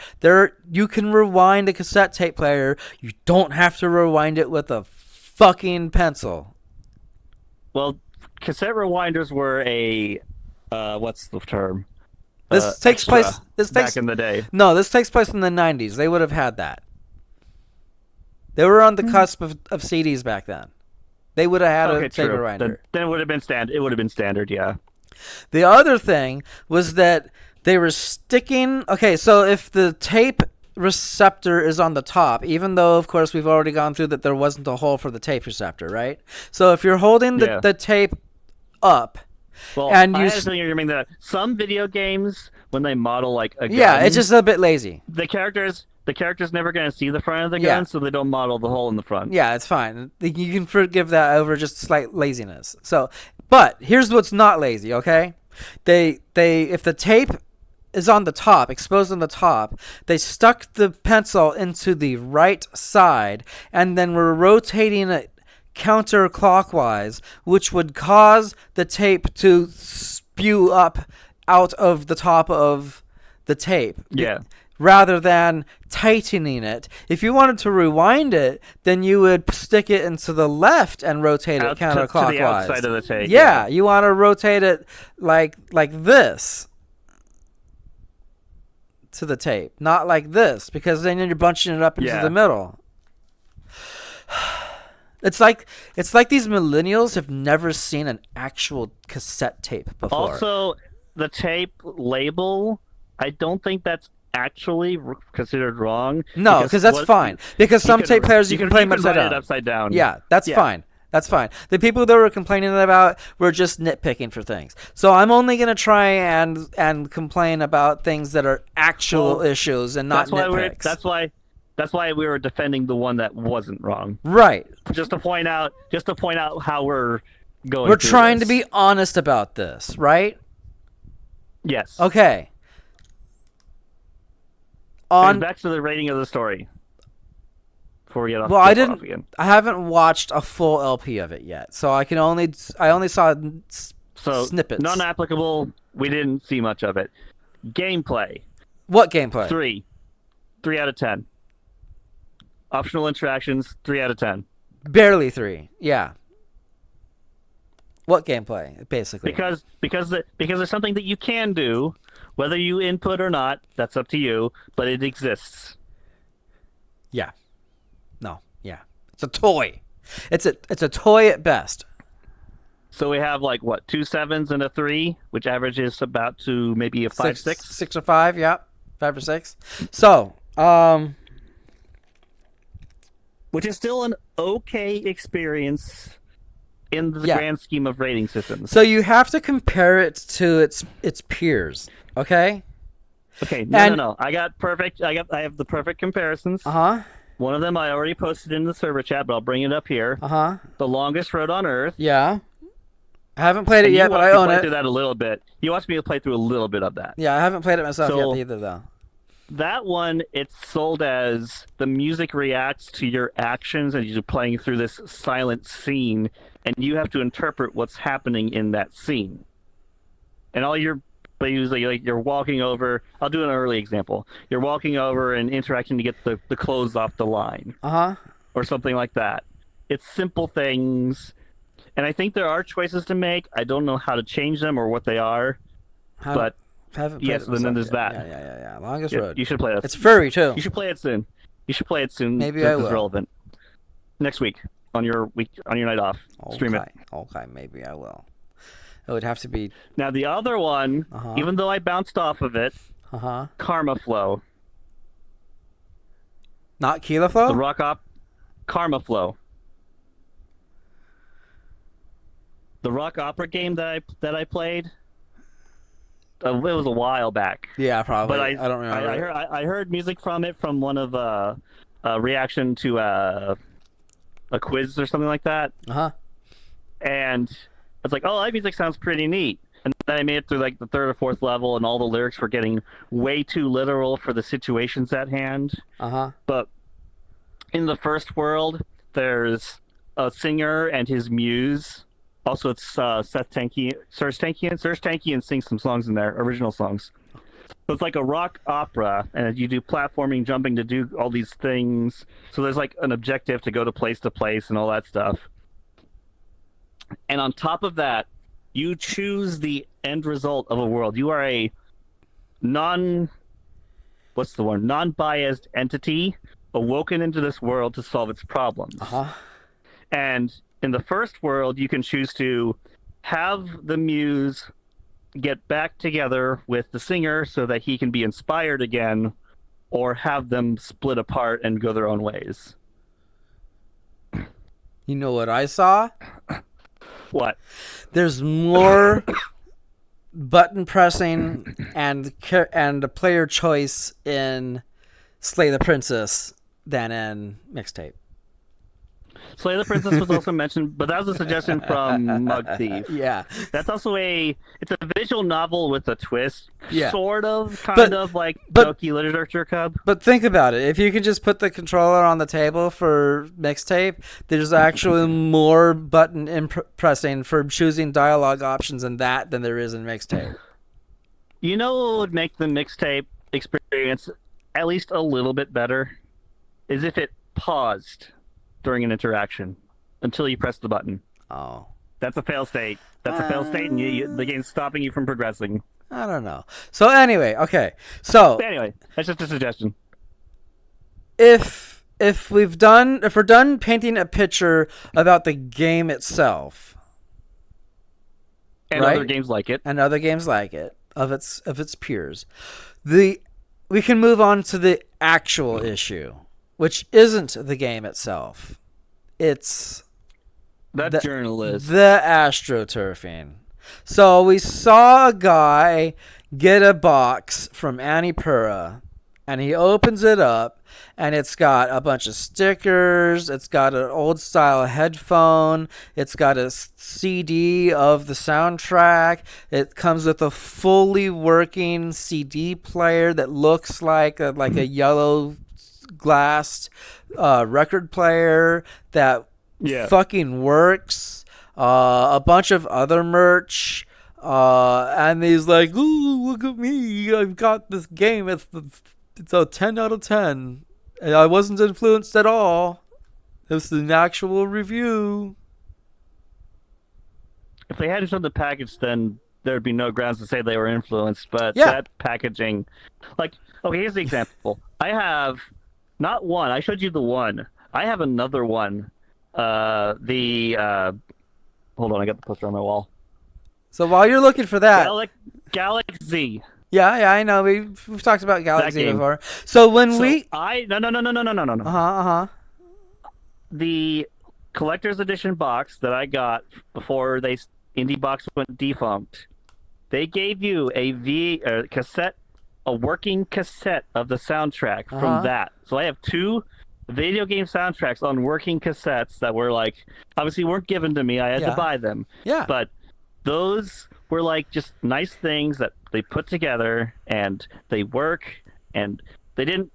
You can rewind a cassette tape player. You don't have to rewind it with a fucking pencil. Well, cassette rewinders were a what's the term? This takes place back in the day. No, this takes place in the 90s. They would have had that. They were on the cusp of CDs back then. They would have had a tape rewinder. Then it would have been standard. It would have been standard, yeah. The other thing was that they were sticking. Okay, so if the tape receptor is on the top, even though of course we've already gone through that there wasn't a hole for the tape receptor, right? So if you're holding the tape up, and I understand you mean that some video games when they model like a gun, it's just a bit lazy. The character's never going to see the front of the gun, so they don't model the hole in the front. Yeah, it's fine. You can forgive that over just slight laziness. So, but here's what's not lazy, okay? They if the tape is on the top, exposed on the top, they stuck the pencil into the right side and then were rotating it counterclockwise, which would cause the tape to spew up out of the top of the tape. Yeah. Rather than tightening it. If you wanted to rewind it, then you would stick it into the left and rotate it counterclockwise. To the outside of the tape. Yeah, you want to rotate it like this to the tape, not like this, because then you're bunching it up into the middle. It's like these millennials have never seen an actual cassette tape before. Also, the tape label, I don't think that's actually considered wrong. No, because that's fine. Because some tape players you can play them upside down. Yeah, that's fine. That's fine. The people that were complaining about were just nitpicking for things. So I'm only going to try and complain about things that are actual issues and not nitpicks. That's why we were defending the one that wasn't wrong. Right. Just to point out how we're going. We're trying to be honest about this, right? Yes. Okay. Back to the rating of the story. Before we get off. I haven't watched a full LP of it yet, so I only saw snippets. Non-applicable. We didn't see much of it. Gameplay. What gameplay? 3 out of 10. Optional interactions. 3 out of 10. Barely 3. Yeah. What gameplay, basically? Because there's something that you can do, whether you input or not. That's up to you, but it exists. Yeah. No. Yeah. It's a toy. It's a toy at best. So we have like what, 2 7s and a 3, which averages about to maybe a 5 6. 6 or 5, yeah. 5 or 6. So, Which is still an okay experience in the Yeah. grand scheme of rating systems. so you have to compare it to its peers, okay? Okay, And- no. I have the perfect comparisons. Uh-huh. One of them I already posted in the server chat, but I'll bring it up here. Uh-huh. The Longest Road on Earth. Yeah. I haven't played it And yet, you but watched I me own play it. through that a little bit. You watched me play through a little bit of that. Yeah, I haven't played it myself So- yet either, though. That one, it's sold as the music reacts to your actions and you're playing through this silent scene, and you have to interpret what's happening in that scene. And but usually like you're walking over. I'll do an early example. You're walking over and interacting to get the clothes off the line Uh-huh. or something like that. It's simple things, and I think there are choices to make. I don't know how to change them or what they are, but Haven't played yes, it then myself there's yet. that. Yeah. Longest yeah, Road. you should play it. It's furry, too. You should play it soon. Maybe since I it's will. relevant. Next week on your night off. Stream it. Okay, maybe I will. It would have to be... Now the other one, Uh-huh. even though I bounced off of it, Uh-huh. Karma Flow. Not Keela Flow? The rock op Karma Flow. The rock opera game that I played. It was a while back. Yeah, probably. But I don't remember. I heard music from it from one of a reaction to a quiz or something like that, Uh-huh. and I was like, "Oh, that music sounds pretty neat." And then I made it through like the third or fourth level, and all the lyrics were getting way too literal for the situations at hand. Uh-huh. But in the first world, there's a singer and his muse. Also, it's Serge Tankian sings some songs in there, original songs. So it's like a rock opera, and you do platforming, jumping to do all these things. So there's like an objective to go to place and all that stuff. And on top of that, you choose the end result of a world. You are a non-biased entity awoken into this world to solve its problems. Uh-huh. And in the first world, you can choose to have the muse get back together with the singer so that he can be inspired again, or have them split apart and go their own ways. You know what I saw? What? There's more button pressing and player choice in Slay the Princess than in MixTape. Slay the Princess was also mentioned, but that was a suggestion from Mug Thief. Yeah. That's also it's a visual novel with a twist, Yeah. sort of, kind But- of like but- Doki Literature Club. But think about it. If you could just put the controller on the table for MixTape, there's actually more button pressing for choosing dialogue options in that than there is in MixTape. You know what would make the MixTape experience at least a little bit better? Is if it paused during an interaction until you press the button. Oh. That's a fail state. That's a fail state, and the game's stopping you from progressing. I don't know. So anyway, okay. So But anyway, that's just a suggestion. if we're done painting a picture about the game itself And Right? other games like it. and other games like it of its peers, we can move on to the actual issue, which isn't the game itself. It's That the- journalist. the astroturfing. So we saw a guy get a box from Annipura, and he opens it up, and it's got a bunch of stickers. It's got an old style headphone. It's got a CD of the soundtrack. It comes with a fully working CD player that looks like a yellow glass record player that Yeah. fucking works. A bunch of other merch. And he's like, "Ooh, look at me! I've got this game. It's a 10 out of 10. And I wasn't influenced at all. It was an actual review." If they hadn't shown the package, then there'd be no grounds to say they were influenced. But Yeah. that packaging, okay, here's the example. I have not one. I showed you the one. I have another one. What Hold on, I got the poster on my wall. So while you're looking for that, Galaxy. yeah, I know we've talked about Galaxy game. before. So when So we no. The collector's edition box that I got before Indie Box went defunct, they gave you a cassette, a working cassette of the soundtrack from that. So I have 2 video game soundtracks on working cassettes that were like, obviously weren't given to me. I had to buy them. Yeah. But those were like just nice things that they put together and they work, and they didn't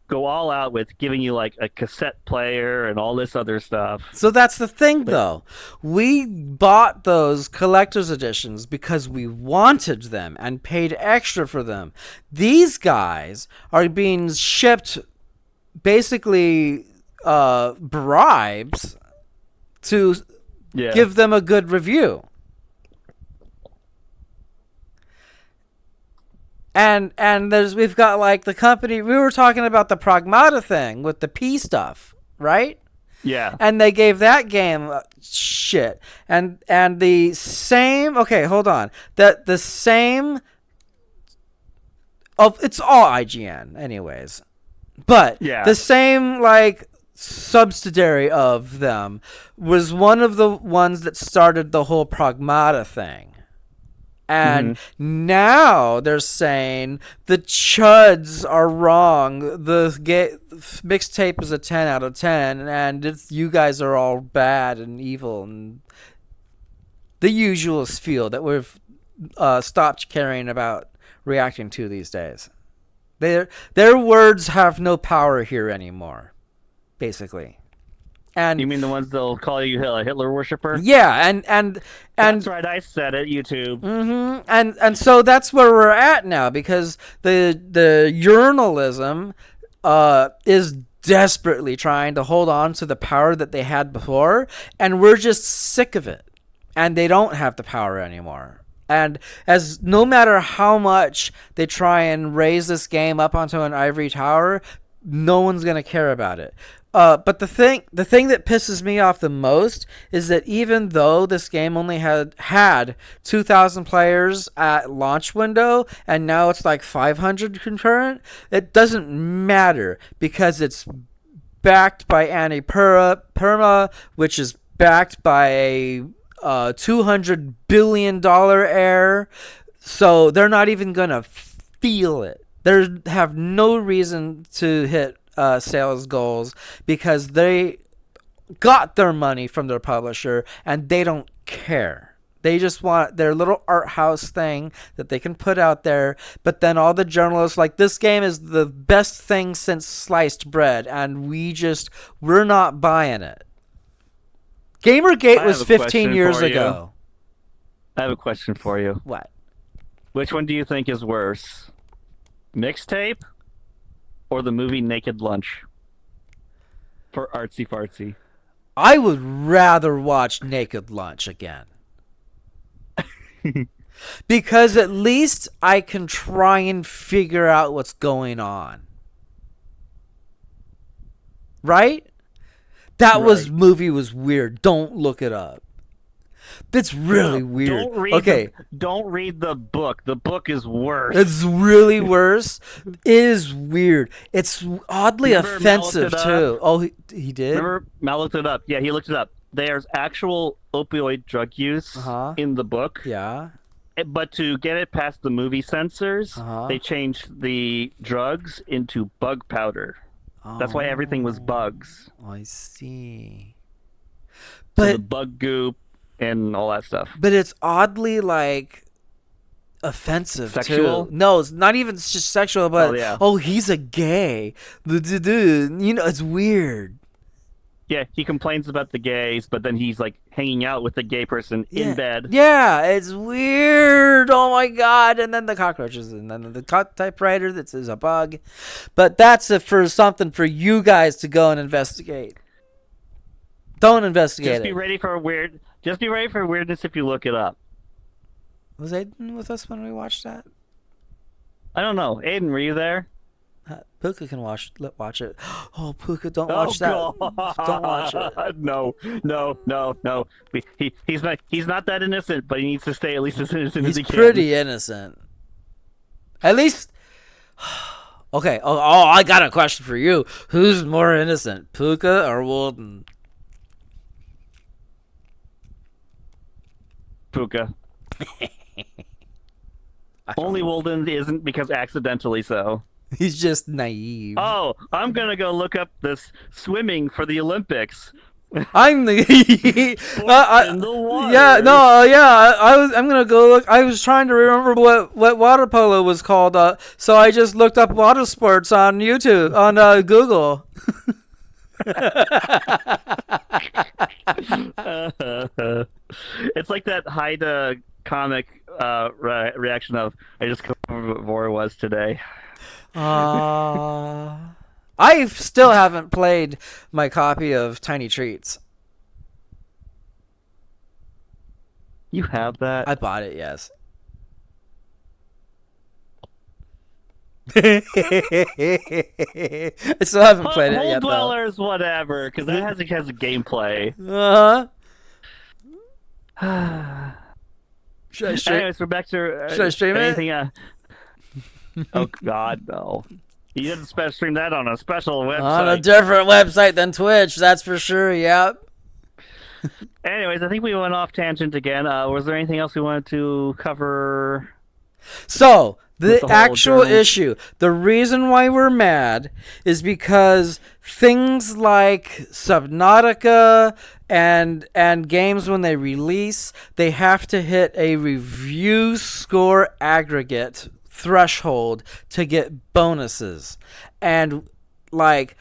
go all out with giving you like a cassette player and all this other stuff. So that's the thing, though. We bought those collector's editions because we wanted them and paid extra for them. These guys are being shipped basically bribes to give them a good review. And we've got like the company, we were talking about the Pragmata thing with the P stuff, right? Yeah. And they gave that game shit. And the same, okay, hold on. The same it's all IGN anyways. But the same like subsidiary of them was one of the ones that started the whole Pragmata thing. And now they're saying the chuds are wrong. The MixTape is a 10 out of 10, and you guys are all bad and evil, and the usual spiel that we've stopped caring about reacting to these days. Their words have no power here anymore, basically. And you mean the ones that'll call you a Hitler worshiper? Yeah, and that's right. I said it. YouTube. And so that's where we're at now, because the Urnalism is desperately trying to hold on to the power that they had before, and we're just sick of it. And they don't have the power anymore. And as no matter how much they try and raise this game up onto an ivory tower, no one's gonna care about it. But the thing that pisses me off the most is that even though this game only had 2,000 players at launch window, and now it's like 500 concurrent, it doesn't matter because it's backed by Perma, which is backed by a $200 billion heir. So they're not even gonna feel it. They have no reason to hit sales goals because they got their money from their publisher and they don't care. They just want their little art house thing that they can put out there. But then all the journalists like, this game is the best thing since sliced bread, and we're not buying it. Gamergate was 15 years ago. I have a question for you. What? Which one do you think is worse? MixTape or the movie Naked Lunch? For artsy fartsy. I would rather watch Naked Lunch again. Because at least I can try and figure out what's going on. Right? That movie was weird. Don't look it up. It's really weird. Don't read the book. The book is worse. It's really worse. It is weird. It's oddly offensive too. Oh, he did? Remember, Mal looked it up. Yeah, he looked it up. There's actual opioid drug use in the book. Yeah. But to get it past the movie censors, they changed the drugs into bug powder. That's why everything was bugs. I see. But so the bug goop and all that stuff. But it's oddly like offensive sexual? Too. No, it's not even just sexual, but he's a gay. You know, it's weird. Yeah, he complains about the gays, but then he's like hanging out with the gay person in bed. Yeah, it's weird. Oh my god! And then the cockroaches, and then the typewriter that is a bug. But that's something for you guys to go and investigate. Don't investigate it. Just be ready for weirdness if you look it up. Was Aiden with us when we watched that? I don't know. Aiden, were you there? Puka can watch it. Oh, Puka, don't Oh watch that. God! Don't watch it. No, no, no, no. He's not that innocent, but he needs to stay at least as innocent as He's he can. pretty innocent. At least. Okay. Oh, I got a question for you. Who's more innocent, Puka or Walden? Puka. Only Walden isn't because accidentally so. He's just naive. Oh, I'm gonna go look up this swimming for the Olympics. I'm the. In the water. Yeah, no, yeah. I'm gonna go look. I was trying to remember what water polo was called. So I just looked up water sports on YouTube on Google. It's like that Haida comic reaction of I just covered what Vora was today. I still haven't played my copy of Tiny Treats. You have that? I bought it, yes. I still haven't played it yet, though. Dwellers, whatever, because that has a gameplay. Should I stream? Anyways, we're back to Should I stream anything, it? Oh God, no! You didn't stream that on a special website. On a different website than Twitch, that's for sure. Yep. Anyways, I think we went off tangent again. Was there anything else we wanted to cover? So the whole actual journal? issue, the reason why we're mad is because things like Subnautica and games when they release, they have to hit a review score aggregate threshold to get bonuses. And like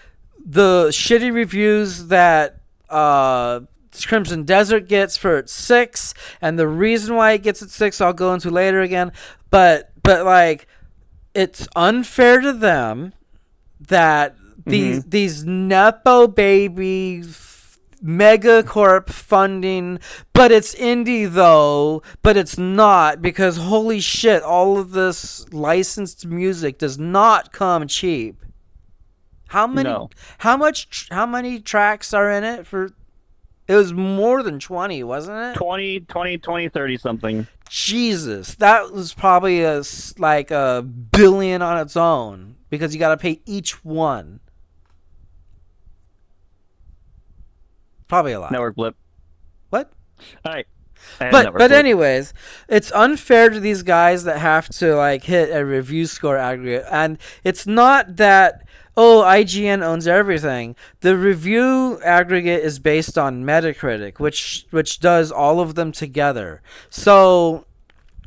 the shitty reviews that Crimson Desert gets for its 6, and the reason why it gets its 6 I'll go into later again, but like it's unfair to them that these nepo baby megacorp funding, but it's indie though, but it's not, because holy shit, all of this licensed music does not come cheap. How many tracks are in it for? It was more than 20, wasn't it? 20, 30 something. Jesus, that was probably like a billion on its own, because you got to pay each one. Probably a lot. Network blip. What? All right. But anyways, it's unfair to these guys that have to like hit a review score aggregate, and it's not that IGN owns everything. The review aggregate is based on Metacritic, which does all of them together. So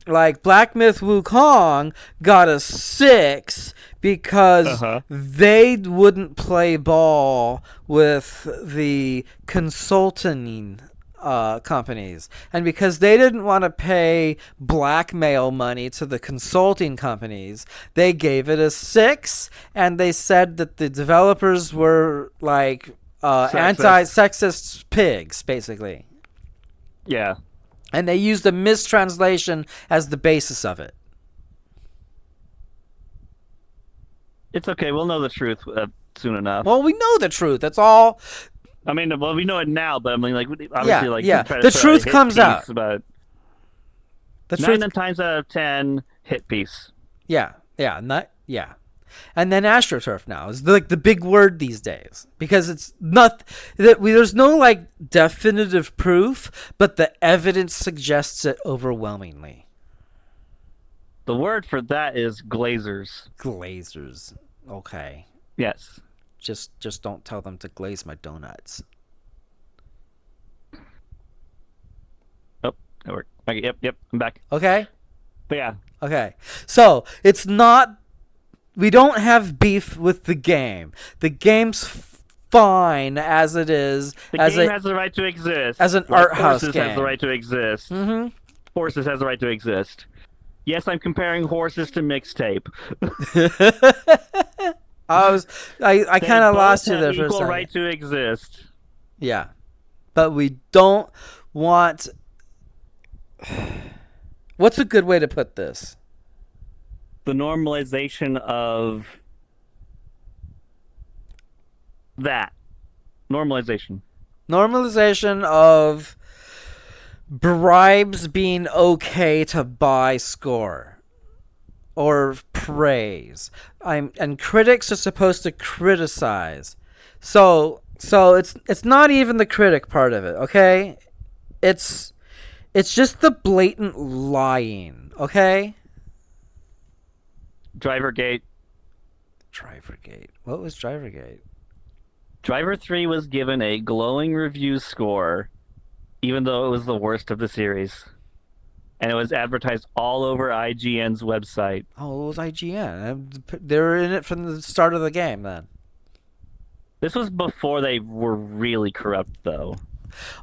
like Black Myth Wukong got a 6 because they wouldn't play ball with the consulting companies, and because they didn't want to pay blackmail money to the consulting companies, they gave it a 6, and they said that the developers were like anti-sexist pigs, basically. Yeah. And they used a mistranslation as the basis of it. It's okay. We'll know the truth soon enough. Well, we know the truth. That's all. I mean, well, we know it now, but I mean, like, obviously, yeah. The truth comes out. But The 9 times out of 10 hit piece. Yeah. And then AstroTurf now is like the big word these days, because it's not that there's no like definitive proof, but the evidence suggests it overwhelmingly. The word for that is glazers. Glazers. Okay. Yes. Just don't tell them to glaze my donuts. Oh, that worked. Okay, yep, I'm back. Okay? But yeah. Okay. So, it's not... We don't have beef with the game. The game's fine as it is. The game has the right to exist. As an art house Horses game. has the right to exist. Mm-hmm. Horses has the right to exist. Yes, I'm comparing horses to MixTape. I kind of lost you there for a equal second. right to exist. Yeah. But we don't want... What's a good way to put this? The normalization of That normalization. Normalization of bribes being okay to buy score or praise. And critics are supposed to criticize. So it's not even the critic part of it, okay? It's just the blatant lying, okay? Drivergate. Drivergate. What was Drivergate? Driver 3 was given a glowing review score, even though it was the worst of the series. And it was advertised all over IGN's website. Oh, it was IGN. They were in it from the start of the game then. This was before they were really corrupt, though.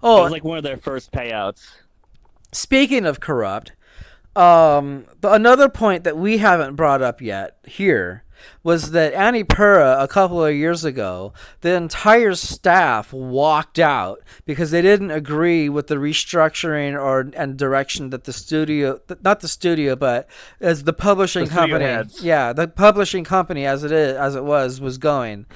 Oh, it was like one of their first payouts. Speaking of corrupt, another point that we haven't brought up yet here was that Annipura, a couple of years ago, the entire staff walked out because they didn't agree with the restructuring and direction that the studio, not the studio, but as the publishing company, the publishing company as it was going.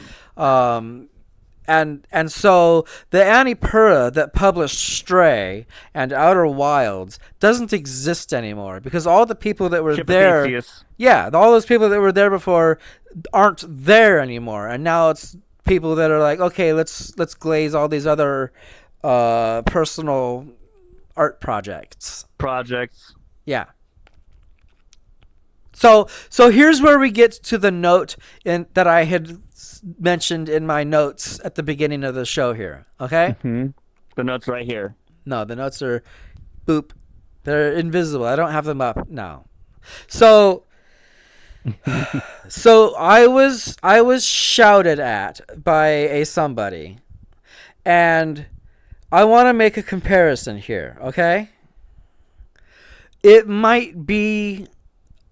And so the Annipura that published Stray and Outer Wilds doesn't exist anymore because all the people that were there, all those people that were there before aren't there anymore, and now it's people that are like, okay, let's glaze all these other personal art projects. Yeah. So here's where we get to the note that I had mentioned in my notes at the beginning of the show here. Okay? Mm-hmm. The notes right here. No, the notes are boop. They're invisible. I don't have them up now. So I was shouted at by a somebody, and I want to make a comparison here, okay? It might be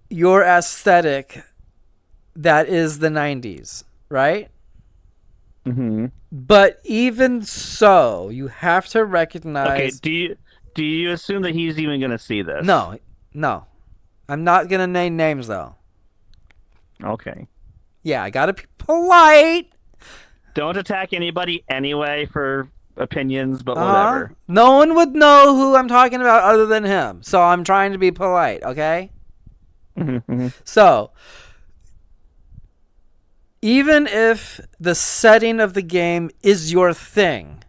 your aesthetic that is the 90s, right? Mm-hmm. But even so, you have to recognize... Okay, do you assume that he's even going to see this? No. I'm not going to name names, though. Okay. Yeah, I got to be polite. Don't attack anybody anyway for opinions, but whatever. No one would know who I'm talking about other than him, so I'm trying to be polite, okay? Mm-hmm. So, even if the setting of the game is your thing,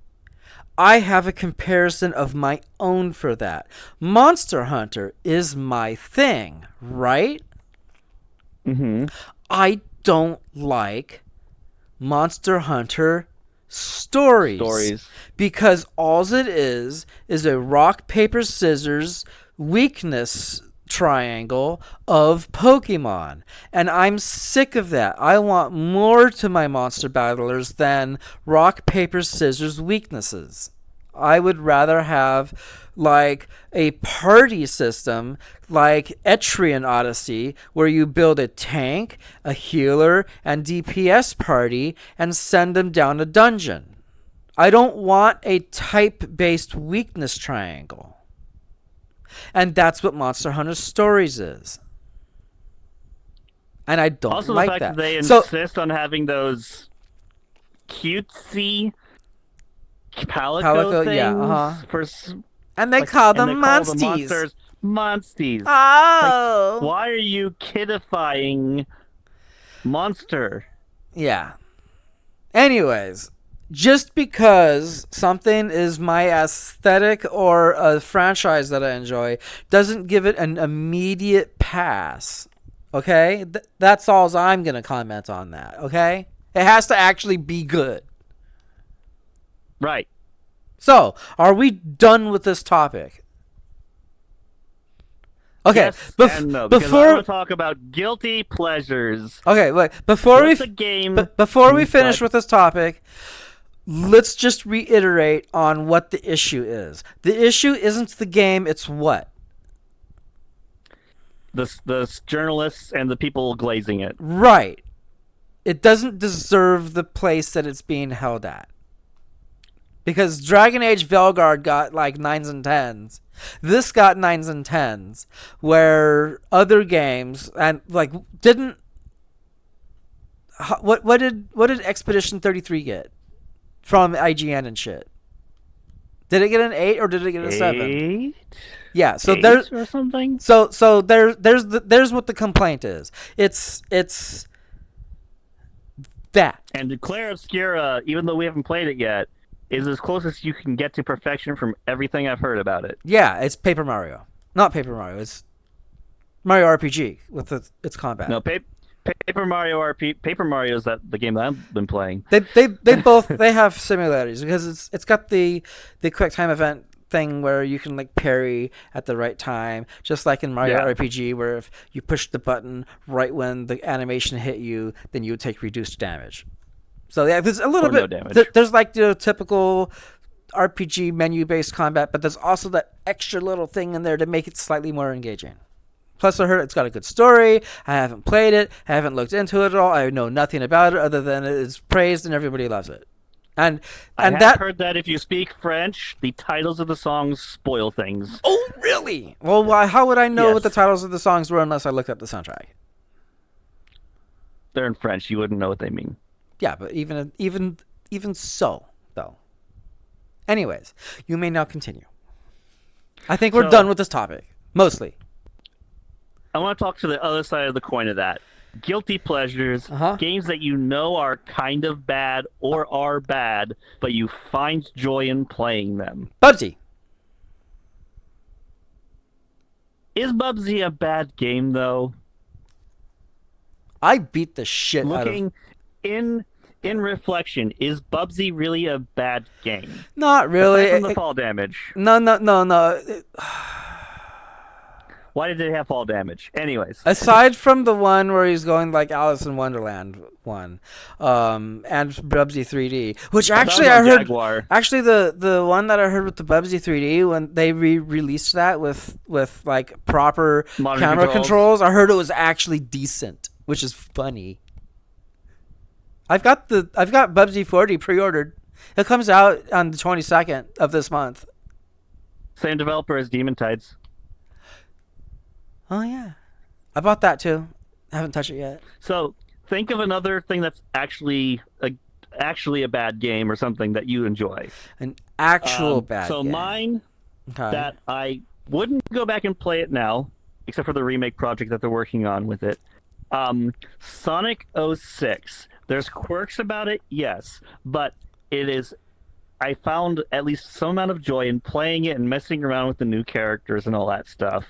I have a comparison of my own for that. Monster Hunter is my thing, right? Mm-hmm. I don't like Monster Hunter stories. Because all it is a rock, paper, scissors weakness triangle of Pokemon, and I'm sick of that. I want more to my monster battlers than rock, paper, scissors weaknesses. I would rather have like a party system like Etrian Odyssey, where you build a tank, a healer, and DPS party and send them down a dungeon. I don't want a type-based weakness triangle. And that's what Monster Hunter Stories is. And I don't also like the fact that. That they insist on having those cutesy Palico things and they call them Monsties. Monsties. Oh. Like, why are you kidifying monster? Yeah. Anyways, just because something is my aesthetic or a franchise that I enjoy doesn't give it an immediate pass. Okay? That's all I'm going to comment on that. Okay? It has to actually be good. Right. So, are we done with this topic? Okay. Yes and no, because I want to talk about guilty pleasures. Okay, wait. Before we finish with this topic, let's just reiterate on what the issue is. The issue isn't the game, it's what? The journalists and the people glazing it. Right. It doesn't deserve the place that it's being held at. Because Dragon Age Velgard got like 9s and 10s. This got 9s and 10s. Where other games and like didn't what did Expedition 33 get from IGN and shit? Did it get an 8 or did it get a 7? 8? Yeah, so 8 there's or something. so there's what the complaint is. It's that. And Claire Obscura, even though we haven't played it yet, is as close as you can get to perfection from everything I've heard about it. Yeah, it's Paper Mario. Not Paper Mario. It's Mario RPG with its combat. No, Paper Mario Paper Mario is the game that I've been playing. They both have similarities because it's got the quick time event thing where you can like parry at the right time, just like in Mario RPG, where if you push the button right when the animation hit you, then you would take reduced damage. So yeah, there's a little bit. No damage. There's like the typical RPG menu-based combat, but there's also that extra little thing in there to make it slightly more engaging. Plus, I heard it's got a good story. I haven't played it. I haven't looked into it at all. I know nothing about it other than it is praised and everybody loves it. And I have that heard that if you speak French, the titles of the songs spoil things. Oh, really? Well, how would I know what the titles of the songs were unless I looked up the soundtrack? They're in French. You wouldn't know what they mean. Yeah, but even so, though. Anyways, you may now continue. I think we're done with this topic, mostly. I want to talk to the other side of the coin of that. Guilty pleasures, games that you know are kind of bad or are bad, but you find joy in playing them. Bubsy. Is Bubsy a bad game, though? I beat the shit out of... Looking in reflection, is Bubsy really a bad game? Not really. Aside from the fall damage. No. Why did it have fall damage? Anyways. Aside from the one where he's going like Alice in Wonderland and Bubsy 3D, which actually I heard. Jaguar. Actually, the one that I heard with the Bubsy 3D when they released that with like proper modern camera controls, I heard it was actually decent, which is funny. I've got Bubsy 40 pre-ordered. It comes out on the 22nd of this month. Same developer as Demon Tides. Oh yeah, I bought that too. I haven't touched it yet. So think of another thing that's actually a bad game or something that you enjoy. An actual bad game. So mine, that I wouldn't go back and play it now, except for the remake project that they're working on with it. Sonic 06. There's quirks about it, yes, but it is. I found at least some amount of joy in playing it and messing around with the new characters and all that stuff.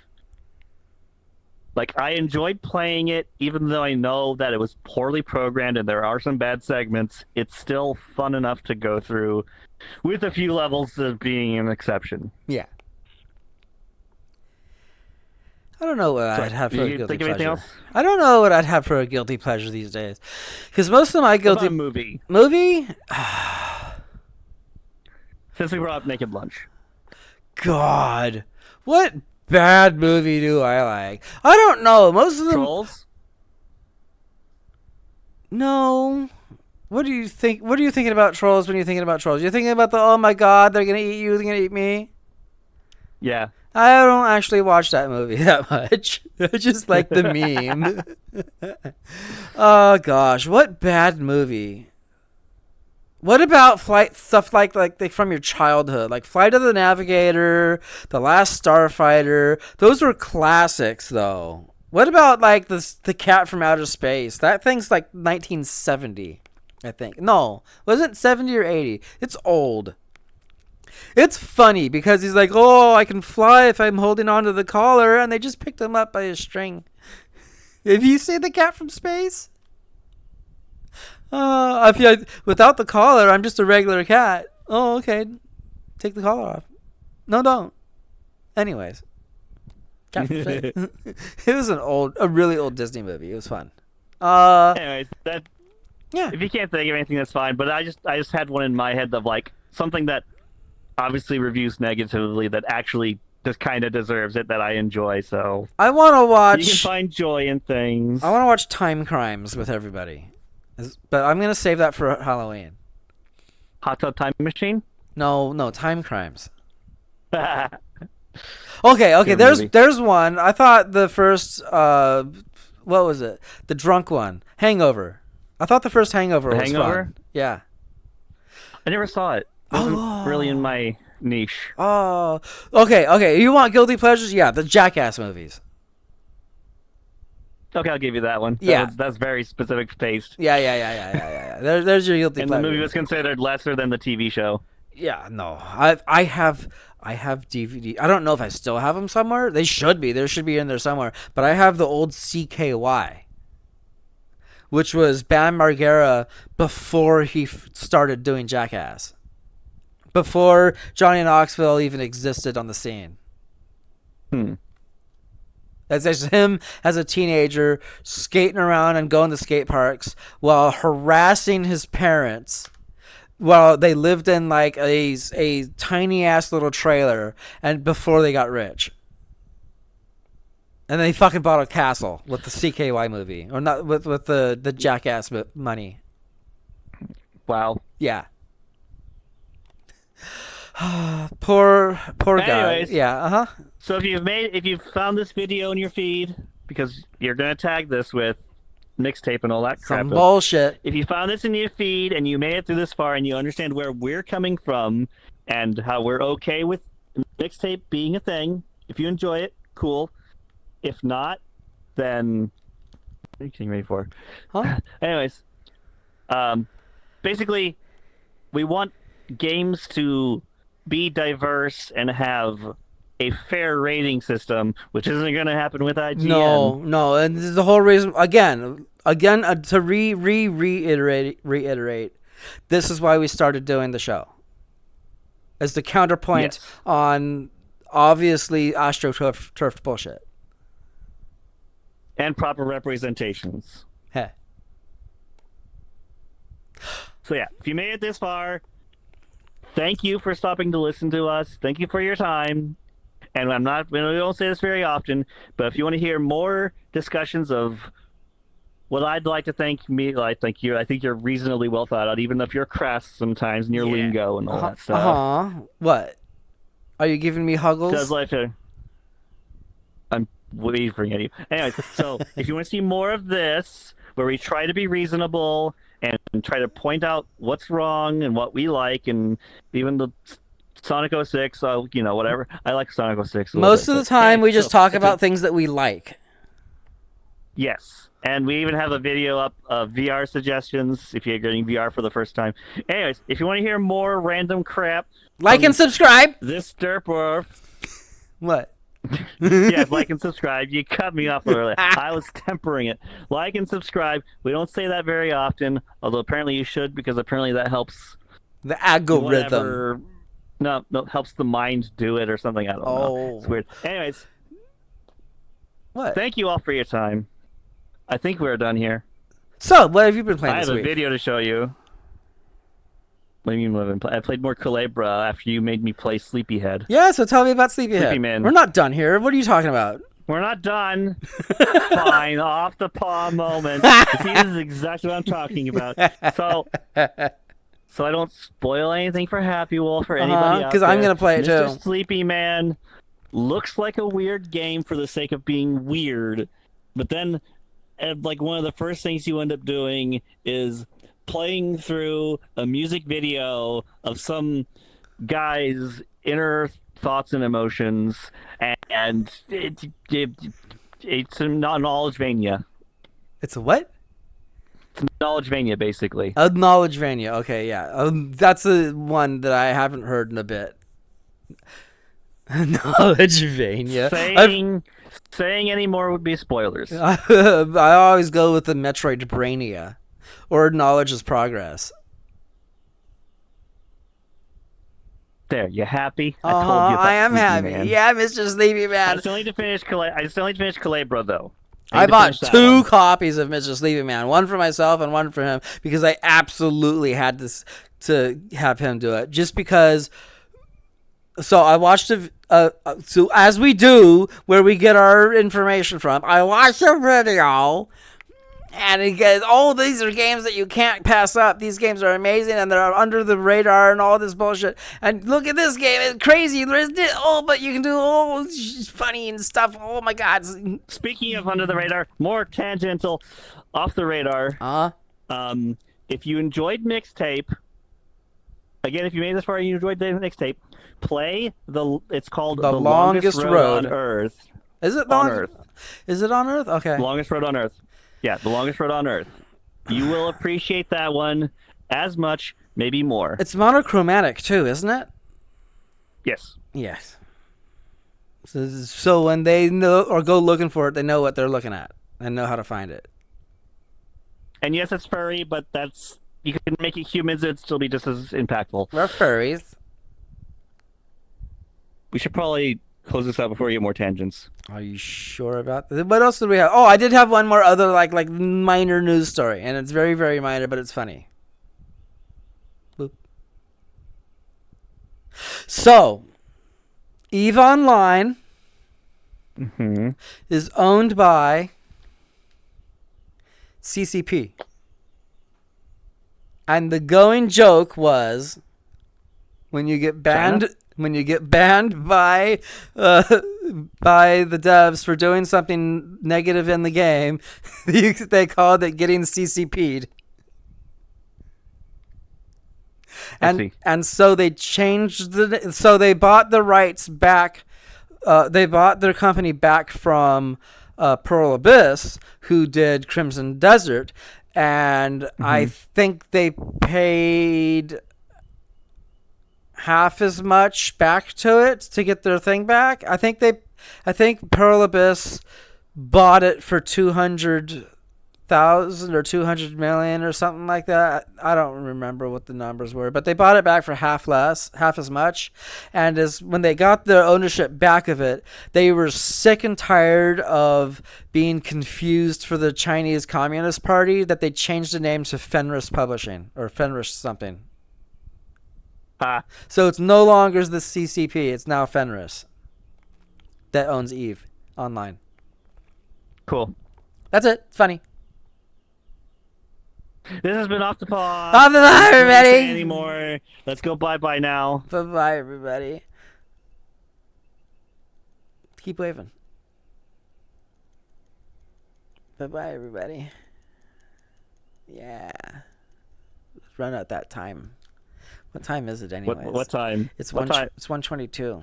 Like, I enjoyed playing it, even though I know that it was poorly programmed and there are some bad segments. It's still fun enough to go through, with a few levels of being an exception. Yeah. I don't know what I'd have for a guilty pleasure. I don't know what I'd have for a guilty pleasure these days. Because most of my guilty... movie. Movie? Since we brought up Naked Lunch. God. What bad movie do I like? I don't know. Most of them... Trolls? No. What do you think? What are you thinking about Trolls when you're thinking about Trolls? You're thinking about the, oh my god, they're going to eat you, they're going to eat me? Yeah. I don't actually watch that movie that much. I just like the meme. Oh gosh, what bad movie? What about stuff like from your childhood, like Flight of the Navigator, The Last Starfighter? Those were classics, though. What about like the Cat from Outer Space? That thing's like 1970, I think. No, wasn't it 70 or 80? It's old. It's funny because he's like, oh, I can fly if I'm holding onto the collar, and they just picked him up by a string. Have you seen the Cat from Space? I feel like without the collar, I'm just a regular cat. Oh, okay. Take the collar off. No, don't. Anyways. Cat from Space. It was a really old Disney movie. It was fun. Anyways, yeah. If you can't think of anything, that's fine. But I just had one in my head of like something that obviously reviews negatively that actually just kind of deserves it, that I enjoy. So I want to watch. You can find joy in things. I want to watch Time Crimes with everybody, but I'm gonna save that for Halloween. Hot Tub Time Machine? No, Time Crimes. Okay. There's one. I thought the first what was it? The drunk one, Hangover. I thought the first Hangover The was Hangover? fun. Yeah. I never saw it. It wasn't really in my niche. Oh, okay. You want guilty pleasures? Yeah, the Jackass movies. Okay, I'll give you that one. Yeah. That's very specific taste. Yeah. There's your guilty And pleasure. the movie was considered lesser than the TV show. Yeah, no. I have DVD. I don't know if I still have them somewhere. They should be. There should be in there somewhere. But I have the old CKY, which was Bam Margera before he started doing Jackass. Before Johnny Knoxville even existed on the scene. That's just him as a teenager skating around and going to skate parks while harassing his parents while they lived in like a tiny ass little trailer and before they got rich. And then he fucking bought a castle with the CKY movie. Or not with the Jackass money. Wow. Yeah. poor guy. Anyways. Yeah, So if you've found this video in your feed, because you're gonna tag this with MixTape and all that crap. Some bullshit. If you found this in your feed and you made it through this far and you understand where we're coming from and how we're okay with MixTape being a thing, if you enjoy it, cool. If not, then what are you getting ready for? Huh? Anyways, basically, we want games to be diverse and have a fair rating system, which isn't going to happen with IGN. No, and this is the whole reason. Again, to reiterate, this is why we started doing the show, as the counterpoint on obviously AstroTurf bullshit And proper representations. Heh. So yeah, if you made it this far, thank you for stopping to listen to us. Thank you for your time. And we don't say this very often, but if you want to hear more discussions of what I'd like to thank you, I think you're reasonably well thought out, even if you're crass sometimes in your lingo and all that stuff. What? Are you giving me huggles? Does like to... I'm wavering at you. Anyways, so if you want to see more of this, where we try to be reasonable and try to point out what's wrong and what we like, and even the Sonic 06, whatever. I like Sonic 06 Most of the time, we just talk about things that we like. Yes. And we even have a video up of VR suggestions if you're getting VR for the first time. Anyways, if you want to hear more random crap... Like and subscribe! This derp. What? Yes, like and subscribe. You cut me off earlier. I was tempering it. Like and subscribe. We don't say that very often, although apparently you should, because apparently that helps... The algorithm. No, helps the mind do it or something. I don't know. It's weird. Anyways. What? Thank you all for your time. I think we're done here. So, what have you been playing this week? I have a video to show you. What do you mean what I've been playing? I played more Calabra after you made me play Sleepyhead. Yeah, so tell me about Sleepyhead. Sleepy Man. We're not done here. What are you talking about? We're not done. Fine, off the paw moment. See, this is exactly what I'm talking about. So I don't spoil anything for Happy Wolf or anybody out there. Because I'm going to play it Mr. too. Sleepy Man looks like a weird game for the sake of being weird. But then, like, one of the first things you end up doing is playing through a music video of some guy's inner thoughts and emotions. And it's a knowledge-vania. It's a what? It's Knowledge-vania, basically. A Knowledge-vania. Okay, yeah. That's the one that I haven't heard in a bit. Knowledge-vania. Saying any more would be spoilers. I always go with the Metroid-brania. Or Knowledge is Progress. There, you happy? I told you about I am happy. Man. Yeah, Mr. Sleepy Man. I still need to finish Calabra, though. I bought 2 copies of Mr. Sleepy Man, one for myself and one for him, because I absolutely had to have him do it. Just because. So I watched so as we do, where we get our information from, I watched a video, and it goes, these are games that you can't pass up. These games are amazing, and they're under the radar and all this bullshit. And look at this game. It's crazy. But you can do, it's funny and stuff. Oh, my God. Speaking of under the radar, more tangential, off the radar. If you enjoyed MixTape, again, if you made this far and you enjoyed the MixTape, play it's called The The Longest Road. on Earth. Is it On long? Earth. Is it on Earth? Okay. Longest Road on Earth. Yeah, The Longest Road on Earth. You will appreciate that one as much, maybe more. It's monochromatic too, isn't it? Yes. Yes. So when they know or go looking for it, they know what they're looking at and know how to find it. And yes, it's furry, but you can make it humans, it'd still be just as impactful. We're furries. We should probably close this out before we get more tangents. Are you sure about that? What else did we have? Oh, I did have one more other like minor news story, and it's very, very minor, but it's funny. Boop. So, EVE Online is owned by CCP. And the going joke was when you get banned China? when you get banned by the devs for doing something negative in the game, they called it getting CCP'd. And so they changed so they bought the rights back. They bought their company back from Pearl Abyss, who did Crimson Desert, and I think they paid half as much back to it to get their thing back. I think Pearl Abyss bought it for 200,000 or 200 million or something like that. I don't remember what the numbers were, but they bought it back for half as much. And when they got their ownership back of it, they were sick and tired of being confused for the Chinese Communist Party that they changed the name to Fenris Publishing or Fenris something. So it's no longer the CCP, it's now Fenris that owns EVE Online. Cool. That's it. It's funny. This has been Off the Pod. Off the Pod, everybody. Say anymore. Let's go bye-bye now. Bye-bye, everybody. Keep waving. Bye-bye, everybody. Yeah. Let's run out that time. What time is it anyways? What time? It's what time? It's 1:22.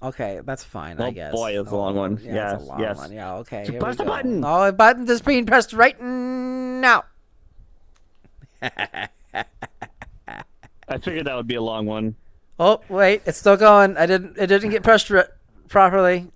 Okay, that's fine, I guess. Boy, it's a long one. Yeah, it's a long one. Yeah, okay. So press the button. Oh, the button is being pressed right now. I figured that would be a long one. Oh, wait, it's still going. It didn't get pressed properly.